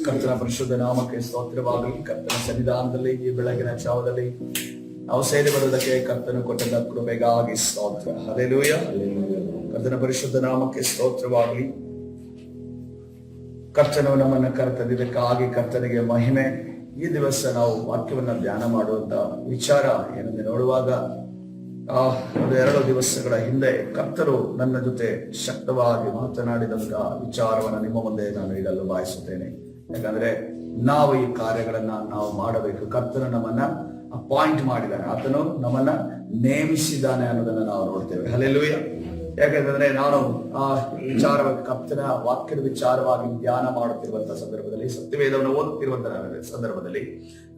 ಕರ್ತನ ಪರಿಶುದ್ಧ ನಾಮಕ್ಕೆ ಸ್ತೋತ್ರವಾಗಲಿ. ಕರ್ತನ ಸನ್ನಿಧಾನದಲ್ಲಿ ಈ ಬೆಳಗಿನ ಜಾವದಲ್ಲಿ ನಾವು ಸೇರಿ ಬರುವುದಕ್ಕೆ ಕರ್ತನು ಕೊಟ್ಟದ ಕೃಪೆಗಾಗಿ ಸ್ತೋತ್ರ. ಹಲ್ಲೆಲೂಯ. ಕರ್ತನ ಪರಿಶುದ್ಧ ನಾಮಕ್ಕೆ ಸ್ತೋತ್ರವಾಗಲಿ. ಕರ್ತನು ನಮ್ಮನ್ನು ಕರೆತಂದಿದ್ದಕ್ಕಾಗಿ ಕರ್ತನಿಗೆ ಮಹಿಮೆ. ಈ ದಿವಸ ನಾವು ವಾಕ್ಯವನ್ನ ಧ್ಯಾನ ಮಾಡುವಂತ ವಿಚಾರ ಏನೆಂದು ನೋಡುವಾಗ, 2 ದಿವಸಗಳ ಹಿಂದೆ ಕರ್ತರು ನನ್ನ ಜೊತೆ ಶಕ್ತವಾಗಿ ಮಾತನಾಡಿದಂತ ವಿಚಾರವನ್ನು ನಿಮ್ಮ ಮುಂದೆ ನಾನು ಇಡಲು ಬಯಸುತ್ತೇನೆ. ಯಾಕಂದ್ರೆ ನಾವು ಈ ಕಾರ್ಯಗಳನ್ನ ನಾವು ಮಾಡಬೇಕು. ಕರ್ತನು ನಮ್ಮನ್ನ ಅಪಾಯಿಂಟ್ ಮಾಡಿದ್ದಾನೆ, ಆತನು ನಮ್ಮನ್ನ ನೇಮಿಸಿದ್ದಾನೆ ಅನ್ನೋದನ್ನ ನಾವು ನೋಡ್ತೇವೆ. ಹಲ್ಲೆಲೂಯ. ಯಾಕಂದ್ರೆ ನಾನು ವಿಚಾರವಾಗಿ ಕರ್ತನ ವಾಕ್ಯದ ವಿಚಾರವಾಗಿ ಧ್ಯಾನ ಮಾಡುತ್ತಿರುವಂತಹ ಸಂದರ್ಭದಲ್ಲಿ, ಸತ್ಯವೇದವನ್ನು ಓದುತ್ತಿರುವಂತಹ ಸಂದರ್ಭದಲ್ಲಿ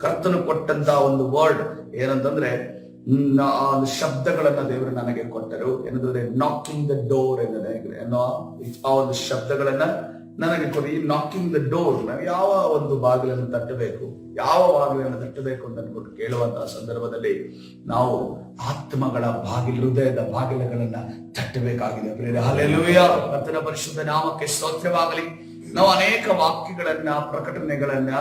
ಕರ್ತನು ಕೊಟ್ಟಂತ ಒಂದು ವರ್ಡ್ ಏನಂತಂದ್ರೆ, ಶಬ್ದಗಳನ್ನ ದೇವರು ನನಗೆ ಕೊಟ್ಟರು. ಏನಂದ್ರೆ ನಾಕಿಂಗ್ ದ ಡೋರ್ ಅನ್ನೋ ಆ ಒಂದು ಶಬ್ದಗಳನ್ನ ನನಗೆ ಕೊಡಿ. ನಾಕಿಂಗ್ ದ ಡೋರ್, ನಾವು ಯಾವ ಒಂದು ಬಾಗಿಲನ್ನು ತಟ್ಟಬೇಕು, ಯಾವ ಬಾಗಿಲನ್ನು ತಟ್ಟಬೇಕು ಅಂತ ಅನ್ಬಿಟ್ಟು ಕೇಳುವಂತಹ ಸಂದರ್ಭದಲ್ಲಿ ನಾವು ಆತ್ಮಗಳ ಬಾಗಿಲು, ಹೃದಯದ ಬಾಗಿಲುಗಳನ್ನ ತಟ್ಟಬೇಕಾಗಿದೆ. ಹಲ್ಲೆಲೂಯ. ಕರ್ತನ ಪರಿಶುದ್ಧ ನಾಮಕ್ಕೆ ಸ್ತೋತ್ರವಾಗಲಿ. ನಾವು ಅನೇಕ ವಾಕ್ಯಗಳನ್ನ, ಪ್ರಕಟಣೆಗಳನ್ನ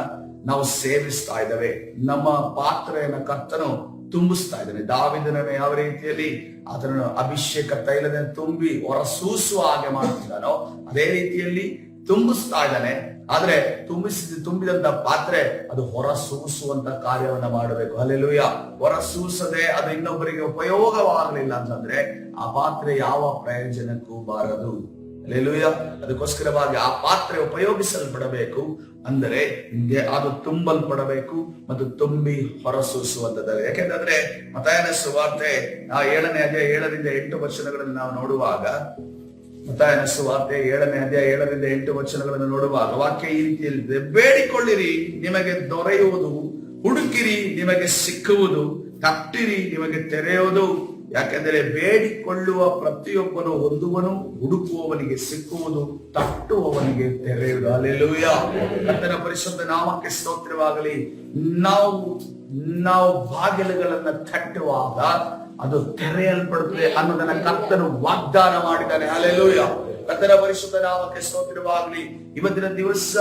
ನಾವು ಸೇವಿಸ್ತಾ ಇದ್ದೇವೆ. ನಮ್ಮ ಪಾತ್ರೆಯನ್ನ ಕರ್ತನು ತುಂಬಿಸ್ತಾ ಇದ್ದಾನೆ. ದಾವೀದನನ್ನು ಯಾವ ರೀತಿಯಲ್ಲಿ ಅದನ್ನು ಅಭಿಷೇಕ ತೈಲದಿಂದ ತುಂಬಿ ಹೊರಸೂಸುವ ಹಾಗೆ ಮಾಡ್ತಿದ್ದಾನೋ ಅದೇ ರೀತಿಯಲ್ಲಿ ತುಂಬಿಸ್ತಾ ಇದ್ದಾನೆ. ಆದ್ರೆ ತುಂಬಿದಂತ ಪಾತ್ರೆ ಅದು ಹೊರಸೂಸುವಂತ ಕಾರ್ಯವನ್ನ ಮಾಡಬೇಕು. ಹಲ್ಲೆಲೂಯ. ಹೊರಸೂಸದೆ ಅದು ಇನ್ನೊಬ್ಬರಿಗೆ ಉಪಯೋಗವಾಗಲಿಲ್ಲ ಅಂತಂದ್ರೆ ಆ ಪಾತ್ರೆ ಯಾವ ಪ್ರಯೋಜನಕ್ಕೂ ಬಾರದು. ಹಲ್ಲೆಲೂಯ. ಅದಕ್ಕೋಸ್ಕರವಾಗಿ ಆ ಪಾತ್ರೆ ಉಪಯೋಗಿಸಲ್ಪಡಬೇಕು. ಅಂದರೆ ಅದು ತುಂಬಲ್ಪಡಬೇಕು ಮತ್ತು ತುಂಬಿ ಹೊರಸೂಸುವಂತದ್ದು. ಯಾಕೆಂದ್ರೆ ಮತ್ತಾಯನ ಸುವಾರ್ತೆ 7ನೇ ಅಧ್ಯಾಯ 7ರಿಂದ 8 ವಚನಗಳನ್ನು ನಾವು ನೋಡುವಾಗ, ಮತ್ತಾಯನ ಸುವಾರ್ತೆ 7ನೇ ಅಧ್ಯಾಯ 7ರಿಂದ 8 ವಚನಗಳನ್ನು ನೋಡುವಾಗ ವಾಕ್ಯ ಈ ರೀತಿಯಲ್ಲಿ: ಬೇಡಿಕೊಳ್ಳಿರಿ, ನಿಮಗೆ ದೊರೆಯುವುದು; ಹುಡುಕಿರಿ, ನಿಮಗೆ ಸಿಕ್ಕುವುದು; ತಟ್ಟಿರಿ, ನಿಮಗೆ ತೆರೆಯುವುದು. ಯಾಕೆಂದರೆ ಬೇಡಿಕೊಳ್ಳುವ ಪ್ರತಿಯೊಬ್ಬನು ಹೊಂದುವನು, ಹುಡುಕುವವನಿಗೆ ಸಿಕ್ಕುವುದು, ತಟ್ಟುವವನಿಗೆ ತೆರೆಯುವುದು. ಹಲ್ಲೆಲೂಯ. ಕರ್ತನ ಪರಿಶುದ್ಧ ನಾಮಕ್ಕೆ ಸ್ತೋತ್ರವಾಗಲಿ. ನಾವು ಬಾಗಿಲುಗಳನ್ನ ತಟ್ಟುವಾಗ ಅದು ತೆರೆಯಲ್ಪಡುತ್ತದೆ ಅನ್ನೋದನ್ನ ಕರ್ತನು ವಾಗ್ದಾನ ಮಾಡಿದ್ದಾನೆ. ಹಲ್ಲೆಲೂಯ. ಕರ್ತನ ಪರಿಶುದ್ಧ ನಾಮಕ್ಕೆ ಸ್ತೋತ್ರವಾಗಲಿ. ಇವತ್ತಿನ ದಿವಸ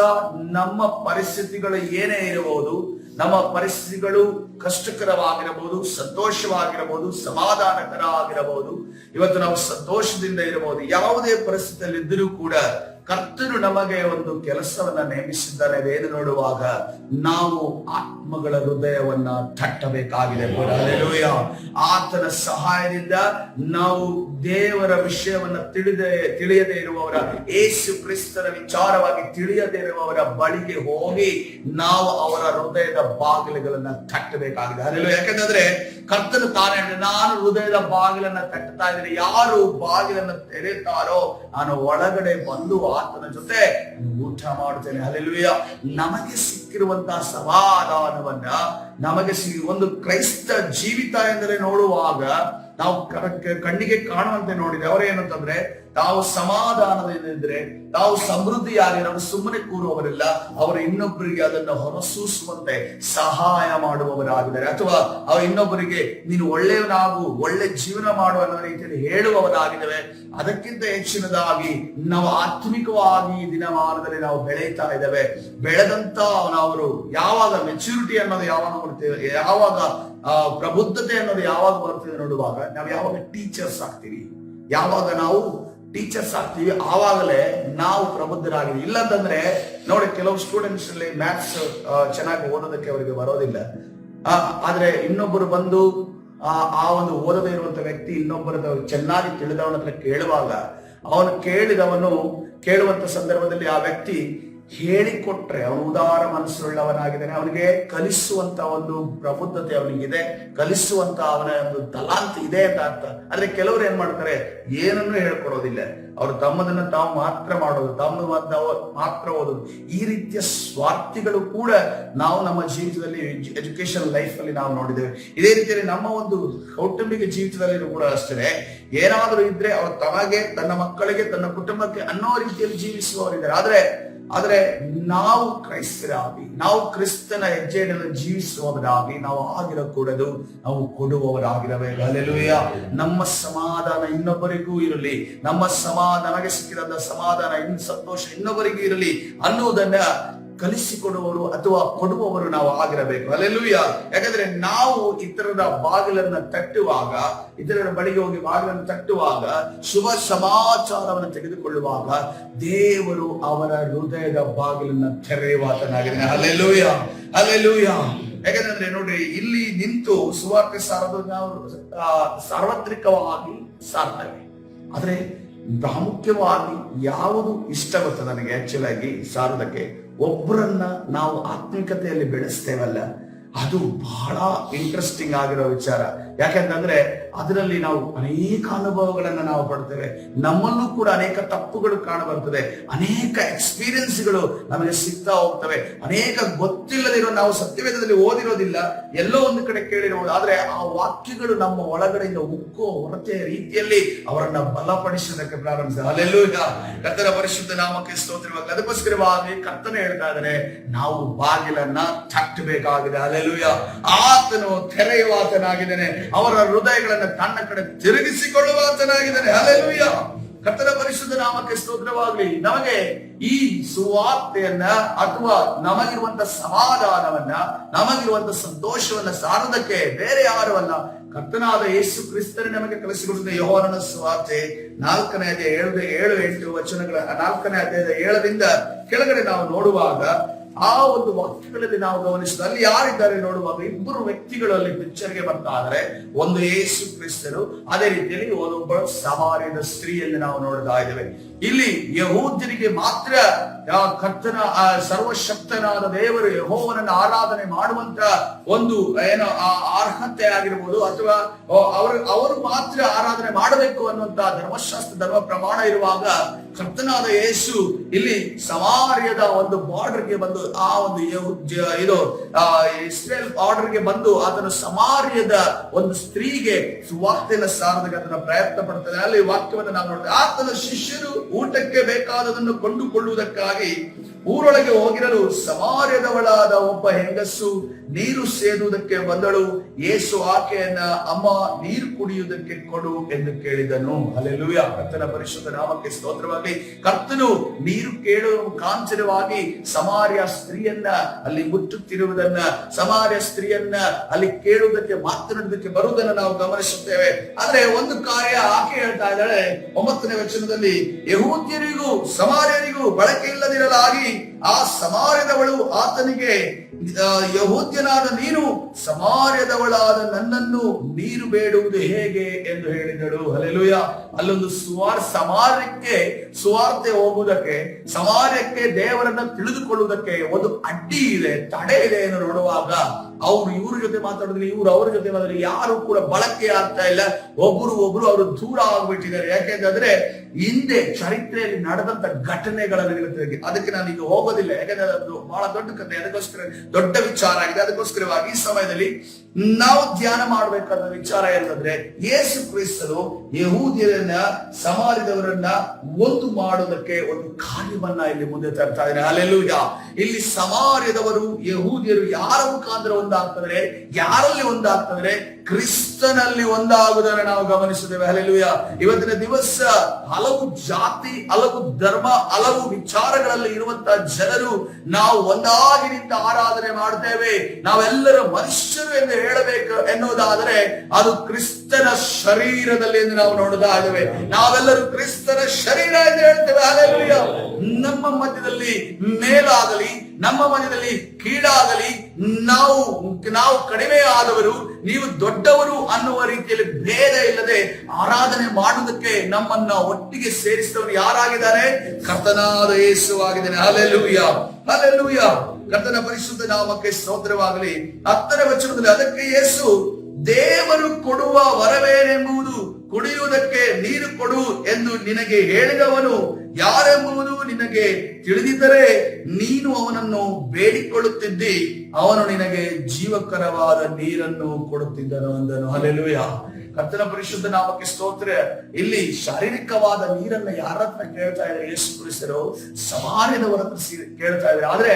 ನಮ್ಮ ಪರಿಸ್ಥಿತಿಗಳು ಏನೇ ಇರಬಹುದು, ನಮ್ಮ ಪರಿಸ್ಥಿತಿಗಳು ಕಷ್ಟಕರವಾಗಿರಬಹುದು, ಸಂತೋಷವಾಗಿರಬಹುದು, ಸಮಾಧಾನಕರ ಆಗಿರಬಹುದು. ಇವತ್ತು ನಾವು ಸಂತೋಷದಿಂದ ಇರಬಹುದು. ಯಾವುದೇ ಪರಿಸ್ಥಿತಿಯಲ್ಲಿ ಇದ್ದರೂ ಕೂಡ ಕರ್ತನು ನಮಗೆ ಒಂದು ಕೆಲಸವನ್ನ ನೇಮಿಸಿದ್ದಾನೆ. ಏನು ನೋಡುವಾಗ ನಾವು ಆತ್ಮಗಳ ಹೃದಯವನ್ನ ತಟ್ಟಬೇಕಾಗಿದೆ. ಹಲ್ಲೆಲೂಯ. ಆತನ ಸಹಾಯದಿಂದ ನಾವು ದೇವರ ವಿಷಯವನ್ನ ತಿಳಿಯದೇ ಇರುವವರ, ಯೇಸು ಕ್ರಿಸ್ತನ ವಿಚಾರವಾಗಿ ತಿಳಿಯದೇ ಇರುವವರ ಬಳಿಗೆ ಹೋಗಿ ನಾವು ಅವರ ಹೃದಯದ ಬಾಗಿಲುಗಳನ್ನ ತಟ್ಟಬೇಕಾಗಿದೆ. ಹಲ್ಲೆಲೂಯ. ಯಾಕಂದ್ರೆ ಕರ್ತನು ತಾನೇ, ನಾನು ಹೃದಯದ ಬಾಗಿಲನ್ನ ತಟ್ಟುತ್ತಾ ಇದ್ದೀನಿ, ಯಾರು ಬಾಗಿಲನ್ನು ತೆರೆಯುತ್ತಾರೋ ನಾನು ಒಳಗಡೆ ಬಂದು ಆತನ ಜೊತೆ ಊಟ ಮಾಡುತ್ತೇನೆ. ಹಲ್ಲೆಲೂಯ. ನಮಗೆ ಸಿಕ್ಕಿರುವಂತಹ ಸಮಾಧಾನವನ್ನ, ನಮಗೆ ಒಂದು ಕ್ರೈಸ್ತ ಜೀವಿತ ಎಂದರೆ ನೋಡುವಾಗ ನಾವು ಕಣ್ಣಿಗೆ ಕಾಣುವಂತೆ ನೋಡಿದೆ. ಅವರೇನಂತಂದ್ರೆ, ತಾವು ಸಮಾಧಾನದಿಂದಿದ್ರೆ, ತಾವು ಸಮೃದ್ಧಿಯಾಗಿರೋ ಸುಮ್ಮನೆ ಕೂರುವವರಿಲ್ಲ, ಅವರು ಇನ್ನೊಬ್ಬರಿಗೆ ಅದನ್ನು ಹೊರಸೂಸುವಂತೆ ಸಹಾಯ ಮಾಡುವವರಾಗಿದ್ದಾರೆ. ಅಥವಾ ಅವರು ಇನ್ನೊಬ್ಬರಿಗೆ ನೀನು ಒಳ್ಳೆಯವನಾಗು, ಒಳ್ಳೆ ಜೀವನ ಮಾಡು ಅನ್ನೋ ರೀತಿಯಲ್ಲಿ ಹೇಳುವವರಾಗಿದ್ದೇವೆ. ಅದಕ್ಕಿಂತ ಹೆಚ್ಚಿನದಾಗಿ ನಾವು ಆತ್ಮಿಕವಾಗಿ ದಿನಮಾನದಲ್ಲಿ ನಾವು ಬೆಳೀತಾ ಇದ್ದೇವೆ. ಬೆಳೆದಂತ ಅವರು ಯಾವಾಗ ಮೆಚುರಿಟಿ ಅನ್ನೋದು ಯಾವಾಗ ಬರ್ತೇವೆ, ಯಾವಾಗ ಪ್ರಬುದ್ಧತೆ ಅನ್ನೋದು ಯಾವಾಗ ಬರ್ತದೆ ನೋಡುವಾಗ, ನಾವು ಯಾವಾಗ ಟೀಚರ್ಸ್ ಆಗ್ತೀವಿ, ಯಾವಾಗ ನಾವು ಟೀಚರ್ಸ್ ಆಗ್ತೀವಿ ಆವಾಗಲೇ ನಾವು ಪ್ರಬುದ್ಧರಾಗಿದ್ದೀವಿ. ಇಲ್ಲಂತಂದ್ರೆ ನೋಡಿ, ಕೆಲವು ಸ್ಟೂಡೆಂಟ್ಸ್ ಅಲ್ಲಿ ಮ್ಯಾಥ್ಸ್ ಚೆನ್ನಾಗಿ ಓದೋದಕ್ಕೆ ಅವರಿಗೆ ಬರೋದಿಲ್ಲ. ಆದ್ರೆ ಇನ್ನೊಬ್ಬರು ಬಂದು ಆ ಒಂದು ಓದದೇ ಇರುವಂತ ವ್ಯಕ್ತಿ ಇನ್ನೊಬ್ಬರ ಚೆನ್ನಾಗಿ ತಿಳಿದವನ ಹತ್ರ ಕೇಳುವಾಗ, ಅವನು ಕೇಳುವಂತ ಸಂದರ್ಭದಲ್ಲಿ ಆ ವ್ಯಕ್ತಿ ಹೇಳಿಕೊಟ್ರೆ ಅವನು ಉದಾರ ಮನಸ್ಸುಳ್ಳವನಾಗಿದ್ದಾನೆ, ಅವನಿಗೆ ಕಲಿಸುವಂತ ಒಂದು ಪ್ರಬುದ್ಧತೆ ಅವನಿಗಿದೆ, ಕಲಿಸುವಂತ ಅವನ ಒಂದು ತಲಾಂತ ಇದೆ ಅಂತ ಅರ್ಥ. ಆದ್ರೆ ಕೆಲವರು ಏನ್ ಮಾಡ್ತಾರೆ, ಏನನ್ನೂ ಹೇಳ್ಕೊಡೋದಿಲ್ಲ. ಅವರು ತಮ್ಮದನ್ನ ತಾವು ಮಾತ್ರ ಮಾಡೋದು, ಮಾತ್ರ ಓದೋದು. ಈ ರೀತಿಯ ಸ್ವಾರ್ಥಿಗಳು ಕೂಡ ನಾವು ನಮ್ಮ ಜೀವಿತದಲ್ಲಿ, ಎಜುಕೇಶನ್ ಲೈಫ್ ಅಲ್ಲಿ ನಾವು ನೋಡಿದ್ದೇವೆ. ಇದೇ ರೀತಿಯಲ್ಲಿ ನಮ್ಮ ಒಂದು ಕೌಟುಂಬಿಕ ಜೀವಿತದಲ್ಲಿ ಕೂಡ ಅಷ್ಟೇ, ಏನಾದರೂ ಇದ್ರೆ ಅವರು ತಮಗೆ, ತನ್ನ ಮಕ್ಕಳಿಗೆ, ತನ್ನ ಕುಟುಂಬಕ್ಕೆ ಅನ್ನೋ ರೀತಿಯಲ್ಲಿ ಜೀವಿಸುವವರಿದ್ದಾರೆ. ಆದ್ರೆ ನಾವು ಕ್ರೈಸ್ತರಾಗಿ, ನಾವು ಕ್ರಿಸ್ತನ ಹೆಜ್ಜೆಯನ್ನು ಜೀವಿಸುವವರಾಗಿ ನಾವು ಆಗಿರಕೂಡದು, ನಾವು ಕೊಡುವವರಾಗಿರಬೇಕು. ಹಲ್ಲೆಲೂಯ. ನಮ್ಮ ಸಮಾಧಾನ ಇನ್ನೊಬ್ಬರಿಗೂ ಇರಲಿ, ನಮಗೆ ಸಿಕ್ಕಿದಂತ ಸಮಾಧಾನ, ಸಂತೋಷ ಇನ್ನೊಬ್ಬರಿಗೂ ಇರಲಿ ಅನ್ನುವುದನ್ನ ಕಲಿಸಿಕೊಡುವವರು ಅಥವಾ ಕೊಡುವವರು ನಾವು ಆಗಿರಬೇಕು. ಹಲ್ಲೆಲೂಯಾ. ಯಾಕಂದ್ರೆ ನಾವು ಇತರರ ಬಾಗಿಲನ್ನ ತಟ್ಟುವಾಗ, ಇತರರ ಬಳಿಗೆ ಹೋಗಿ ಬಾಗಿಲನ್ನು ತಟ್ಟುವಾಗ, ಶುಭ ಸಮಾಚಾರವನ್ನು ತೆಗೆದುಕೊಳ್ಳುವಾಗ ದೇವರು ಅವರ ಹೃದಯದ ಬಾಗಿಲನ್ನ ತೆರೆಯುವಾತನಾಗಿದ್ದಾನೆ. Hallelujah, hallelujah. ಯಾಕಂದ್ರೆ ನೋಡ್ರಿ, ಇಲ್ಲಿ ನಿಂತು ಸುವಾರ್ತೆ ಸಾರೋದು ನಾವು ಸಾರ್ವತ್ರಿಕವಾಗಿ ಸಾರ್ತೇವೆ. ಆದ್ರೆ ಪ್ರಾಮುಖ್ಯವಾಗಿ ಯಾವುದು ಇಷ್ಟ ಗೊತ್ತ ನನಗೆ ಆಕ್ಚುಲ್ ಆಗಿ ಸಾರೋದಕ್ಕೆ, ಒಬ್ಬರನ್ನ ನಾವು ಆತ್ಮಿಕತೆಯಲ್ಲಿ ಬೆಳೆಸ್ತೇವಲ್ಲ, ಅದು ಬಹಳ ಇಂಟ್ರೆಸ್ಟಿಂಗ್ ಆಗಿರೋ ವಿಚಾರ. ಯಾಕಂತಂದ್ರೆ ಅದರಲ್ಲಿ ನಾವು ಅನೇಕ ಅನುಭವಗಳನ್ನ ನಾವು ಪಡ್ತೇವೆ. ನಮ್ಮಲ್ಲೂ ಕೂಡ ಅನೇಕ ತಪ್ಪುಗಳು ಕಾಣ ಬರ್ತದೆ, ಅನೇಕ ಎಕ್ಸ್ಪೀರಿಯನ್ಸ್ಗಳು ನಮಗೆ ಸಿಗ್ತಾ ಹೋಗ್ತವೆ. ಅನೇಕ ಗೊತ್ತಿಲ್ಲದಿರೋ, ನಾವು ಸತ್ಯವೇದದಲ್ಲಿ ಓದಿರೋದಿಲ್ಲ, ಎಲ್ಲೋ ಒಂದು ಕಡೆ ಕೇಳಿರೋದು, ಆದ್ರೆ ಆ ವಾಕ್ಯಗಳು ನಮ್ಮ ಒಳಗಡೆಯಿಂದ ಉಕ್ಕೋ ಹೊರತೆಯ ರೀತಿಯಲ್ಲಿ ಅವರನ್ನ ಬಲಪಡಿಸೋದಕ್ಕೆ ಪ್ರಾರಂಭಿಸಿದ. ಹಲ್ಲೆಲೂಯಾ. ಕರ್ತನ ಪರಿಶುದ್ಧ ನಾಮಕ್ಕೆ ಸ್ತೋತ್ರವಾಗಲಿ. ಅದಕ್ಕೋಸ್ಕರವಾಗಿ ಕರ್ತನೆ ಹೇಳ್ತಾ ಇದ್ದಾನೆ, ನಾವು ಬಾಗಿಲನ್ನ ತಟ್ಟಬೇಕಾಗಿದೆ. ಹಲ್ಲೆಲೂಯಾ. ಆತನು ತೆರೆಯುವಾತನಾಗಿದ್ದಾನೆ, ಅವರ ಹೃದಯಗಳನ್ನ ತನ್ನ ಕಡೆ ತಿರುಗಿಸಿಕೊಳ್ಳುವಾತನಾಗಿದ್ದಾನೆ. ಹಲ್ಲೆಲೂಯಾ. ಕರ್ತನ ಪರಿಶುದ್ಧ ನಾಮಕ್ಕೆ ಸ್ತೋತ್ರವಾಗಲಿ. ನಮಗೆ ಈ ಸುವಾರ್ತೆಯನ್ನ ಅಥವಾ ನಮಗಿರುವಂತ ಸಮಾಧಾನವನ್ನ, ನಮಗಿರುವಂತ ಸಂತೋಷವನ್ನ ಸಾರೋದಕ್ಕೆ ಬೇರೆ ಯಾರು ಅಲ್ಲ, ಕರ್ತನಾದ ಯೇಸು ಕ್ರಿಸ್ತನೇ ನಮಗೆ ಕಲಿಸಿಕೊಟ್ಟಿದ್ದ ಯೋಹಾನನ ಸುವಾರ್ತೆ 4ನೇ ಅಧ್ಯಾಯ 7-8 ವಚನಗಳ 4ನೇ ಅಧ್ಯಾಯದ 7ರಿಂದ ಕೆಳಗಡೆ ನಾವು ನೋಡುವಾಗ ಆ ಒಂದು ವಾಕ್ಯಗಳಲ್ಲಿ ನಾವು ಗಮನಿಸಿದ ಅಲ್ಲಿ ಯಾರಿದ್ದಾರೆ ನೋಡುವಾಗ ಇಬ್ಬರು ವ್ಯಕ್ತಿಗಳು ಅಲ್ಲಿ ಪಿಕ್ಚರ್ಗೆ ಬರ್ತಾ ಇದ್ದಾರೆ. ಒಂದು ಯೇಸು ಕ್ರಿಸ್ತರು, ಅದೇ ರೀತಿಯಲ್ಲಿ ಒಬ್ಬ ಸಮಾರ್ಯದ ಸ್ತ್ರೀಯಲ್ಲಿ ನಾವು ನೋಡ್ತಾ ಇದ್ದೇವೆ. ಇಲ್ಲಿ ಯಹೂದ್ಯರಿಗೆ ಮಾತ್ರ ಕರ್ತನ ಸರ್ವಶಕ್ತನಾದ ದೇವರು ಯೆಹೋವನನ್ನು ಆರಾಧನೆ ಮಾಡುವಂತ ಒಂದು ಏನೋ ಅರ್ಹತೆ ಆಗಿರ್ಬೋದು, ಅಥವಾ ಅವರು ಮಾತ್ರ ಆರಾಧನೆ ಮಾಡಬೇಕು ಅನ್ನುವಂತ ಧರ್ಮಶಾಸ್ತ್ರ ಧರ್ಮ ಪ್ರಮಾಣ ಇರುವಾಗ, ಕರ್ತನಾದ ಯೇಸು ಇಲ್ಲಿ ಸಮಾರ್ಯದ ಒಂದು ಬಾರ್ಡರ್ಗೆ ಬಂದು, ಆ ಒಂದು ಇದು ಇಸ್ರೇಲ್ ಬಾರ್ಡರ್ಗೆ ಬಂದು ಆತನ ಸಮಾರ್ಯದ ಒಂದು ಸ್ತ್ರೀಗೆ ಸುವಾರ್ತೆಯನ್ನು ಸಾರದಕ್ಕೆ ಅದನ್ನ ಪ್ರಯತ್ನ ಪಡ್ತಾನೆ. ಅಲ್ಲಿ ವಾಕ್ಯವನ್ನು ನಾವು ನೋಡ್ತೇವೆ. ಆತನ ಶಿಷ್ಯರು ಊಟಕ್ಕೆ ಬೇಕಾದದನ್ನು ಕೊಂಡುಕೊಳ್ಳುವುದಕ್ಕಾಗಿ ಊರೊಳಗೆ ಹೋಗಿರಲು ಸಮಾರ್ಯದವಳಾದ ಒಬ್ಬ ಹೆಂಗಸು ನೀರು ಸೇದುವುದಕ್ಕೆ ಬಂದಳು. ಯೇಸು ಆಕೆಯನ್ನ, ಅಮ್ಮ, ನೀರು ಕುಡಿಯುವುದಕ್ಕೆ ಕೊಡು ಎಂದು ಕೇಳಿದನು. ಹಲ್ಲೆಲೂಯಾ. ಕರ್ತನ ಪರಿಶುದ್ಧ ನಾಮಕ್ಕೆ ಸ್ತೋತ್ರವಾಗಲಿ. ಕರ್ತನು ನೀರು ಕೇಳುವ ಮುಖಾಂತರವಾಗಿ ಸಮಾರ್ಯ ಸ್ತ್ರೀಯನ್ನ ಅಲ್ಲಿ ಮುಟ್ಟುತ್ತಿರುವುದನ್ನ, ಸಮಾರ್ಯ ಸ್ತ್ರೀಯನ್ನ ಅಲ್ಲಿ ಕೇಳುವುದಕ್ಕೆ, ಮಾತನಾಡುವುದಕ್ಕೆ ಬರುವುದನ್ನು ನಾವು ಗಮನಿಸುತ್ತೇವೆ. ಆದ್ರೆ ಒಂದು ಕಾರ್ಯ ಆಕೆ ಹೇಳ್ತಾ ಇದ್ದಾಳೆ 9ನೇ ವಚನದಲ್ಲಿ, ಯಹೂದ್ಯರಿಗೂ ಸಮಾರ್ಯರಿಗೂ ಬಳಕೆ ಇಲ್ಲದಿರಲಾಗಿ ಆ ಸಮಾರ್ಯದವಳು ಆತನಿಗೆ, ಯಹೂದ್ಯನಾದ ನೀನು ಸಮಾರ್ಯದವಳಾದ ನನ್ನನ್ನು ನೀರು ಬೇಡುವುದು ಹೇಗೆ ಎಂದು ಹೇಳಿದಳು. ಹಲ್ಲೆಲೂಯಾ. ಅಲ್ಲೊಂದು ಸಮಾರ್ಯಕ್ಕೆ ಸುವಾರ್ತೆ ಹೋಗುವುದಕ್ಕೆ, ಸಮಾರ್ಯಕ್ಕೆ ದೇವರನ್ನ ತಿಳಿದುಕೊಳ್ಳುವುದಕ್ಕೆ ಒಂದು ಅಡ್ಡಿ ಇದೆ, ತಡೆ ಇದೆ ಎಂದು ನೋಡುವಾಗ, ಅವ್ರು ಇವ್ರ ಜೊತೆ ಮಾತಾಡಿದ್ರೆ, ಇವ್ರು ಅವ್ರ ಜೊತೆ ಮಾತಾಡಿದ್ರೆ ಯಾರು ಕೂಡ ಬಳಕೆ ಆಗ್ತಾ ಇಲ್ಲ. ಒಬ್ರು ಅವರು ದೂರ ಆಗ್ಬಿಟ್ಟಿದ್ದಾರೆ. ಯಾಕೆಂದ್ರೆ ಹಿಂದೆ ಚರಿತ್ರೆಯಲ್ಲಿ ನಡೆದಂತ ಘಟನೆಗಳನ್ನು, ಅದಕ್ಕೆ ನಾನು ಈಗ ಹೋಗೋದಿಲ್ಲ, ಯಾಕಂದ್ರೆ ಅದು ಬಹಳ ದೊಡ್ಡ ಕಥೆ, ಅದಕ್ಕೋಸ್ಕರ ದೊಡ್ಡ ವಿಚಾರ ಆಗಿದೆ. ಅದಕ್ಕೋಸ್ಕರವಾಗಿ ಈ ಸಮಯದಲ್ಲಿ ನಾವು ಧ್ಯಾನ ಮಾಡಬೇಕಾದ ವಿಚಾರ ಏನಂದ್ರೆ, ಯೇಸು ಕ್ರಿಸ್ತರು ಯಹೂದ್ಯರನ್ನ ಸಮಾರ್ಯದವರನ್ನ ಒಂದು ಮಾಡುವುದಕ್ಕೆ ಒಂದು ಕಾರ್ಯವನ್ನ ಇಲ್ಲಿ ಮುಂದೆ ತರ್ತಾ ಇದ್ದಾರೆ. ಹಲ್ಲೆಲೂಯಾ. ಇಲ್ಲಿ ಸಮಾರ್ಯದವರು ಯಹೂದ್ಯರು ಯಾರ ಮುಖಾಂತರ ಒಂದಾಗ್ತದೆ, ಯಾರಲ್ಲಿ ಒಂದಾಗ್ತದೆ, ಕ್ರಿಸ್ತನಲ್ಲಿ ಒಂದಾಗುವುದನ್ನು ನಾವು ಗಮನಿಸುತ್ತೇವೆ. ಹಲ್ಲೆಲೂಯಾ. ಇವತ್ತಿನ ದಿವಸ ಹಲವು ಜಾತಿ, ಹಲವು ಧರ್ಮ, ಹಲವು ವಿಚಾರಗಳಲ್ಲಿ ಇರುವಂತಹ ಜನರು ನಾವು ಒಂದಾಗಿ ನಿಂತು ಆರಾಧನೆ ಮಾಡ್ತೇವೆ. ನಾವೆಲ್ಲರೂ ಮನುಷ್ಯರು ಎಂದು ಹೇಳಬೇಕು ಎನ್ನುವುದಾದರೆ ಅದು ಕ್ರಿಸ್ತನ ಶರೀರದಲ್ಲಿ ಎಂದು ನಾವು ನೋಡ್ತಾ ಇದ್ದೇವೆ. ನಾವೆಲ್ಲರೂ ಕ್ರಿಸ್ತನ ಶರೀರ ಎಂದು ಹೇಳ್ತೇವೆ. ಹಲ್ಲೆಲೂಯಾ. ನಮ್ಮ ಮಧ್ಯದಲ್ಲಿ ಮೇಲಾಗಲಿ, ನಮ್ಮ ಮಧ್ಯದಲ್ಲಿ ಕೀಳಾಗಲಿ, ನಾವು ಕಡಿಮೆ ಆದವರು, ನೀವು ದೊಡ್ಡವರು ಅನ್ನುವ ರೀತಿಯಲ್ಲಿ ಭೇದ ಇಲ್ಲದೆ ಆರಾಧನೆ ಮಾಡುವುದಕ್ಕೆ ನಮ್ಮನ್ನ ಒಟ್ಟಿಗೆ ಸೇರಿಸಿದವರು ಯಾರಾಗಿದ್ದಾರೆ? ಕರ್ತನಾದ ಯೇಸು ಆಗಿದ್ದಾನೆ. Hallelujah, hallelujah. ಕರ್ತನ ಪರಿಶುದ್ಧ ನಾಮಕ್ಕೆ ಸ್ತೋತ್ರವಾಗಲಿ. 10ನೇ ವಚನದಲ್ಲಿ, ಅದಕ್ಕೆ ಯೇಸು, ದೇವರು ಕೊಡುವ ವರವೇನೆಂಬುದು ಕುಡಿಯುವುದಕ್ಕೆ ನೀರು ಕೊಡು ಎಂದು ನಿನಗೆ ಹೇಳಿದವನು ಯಾರೆಂಬುದು ನಿನಗೆ ತಿಳಿದಿದ್ದರೆ ನೀನು ಅವನನ್ನು ಬೇಡಿಕೊಳ್ಳುತ್ತಿದ್ದಿ, ಅವನು ನಿನಗೆ ಜೀವಕರವಾದ ನೀರನ್ನು ಕೊಡುತ್ತಿದ್ದನು ಅಂದನು. ಹಲ್ಲೆಲೂಯಾ. ಕರ್ತನ ಪರಿಶುದ್ಧ ನಾಮಕ್ಕೆ ಸ್ತೋತ್ರ. ಇಲ್ಲಿ ಶಾರೀರಿಕವಾದ ನೀರನ್ನ ಯಾರ ಹತ್ರ ಕೇಳ್ತಾ ಇದ್ದಾರೆ? ಯೇಸು ಕ್ರಿಸ್ತರು ಸಮಾರ್ಯದವರ ಹತ್ರ ಕೇಳ್ತಾ ಇದ್ದಾರೆ. ಆದ್ರೆ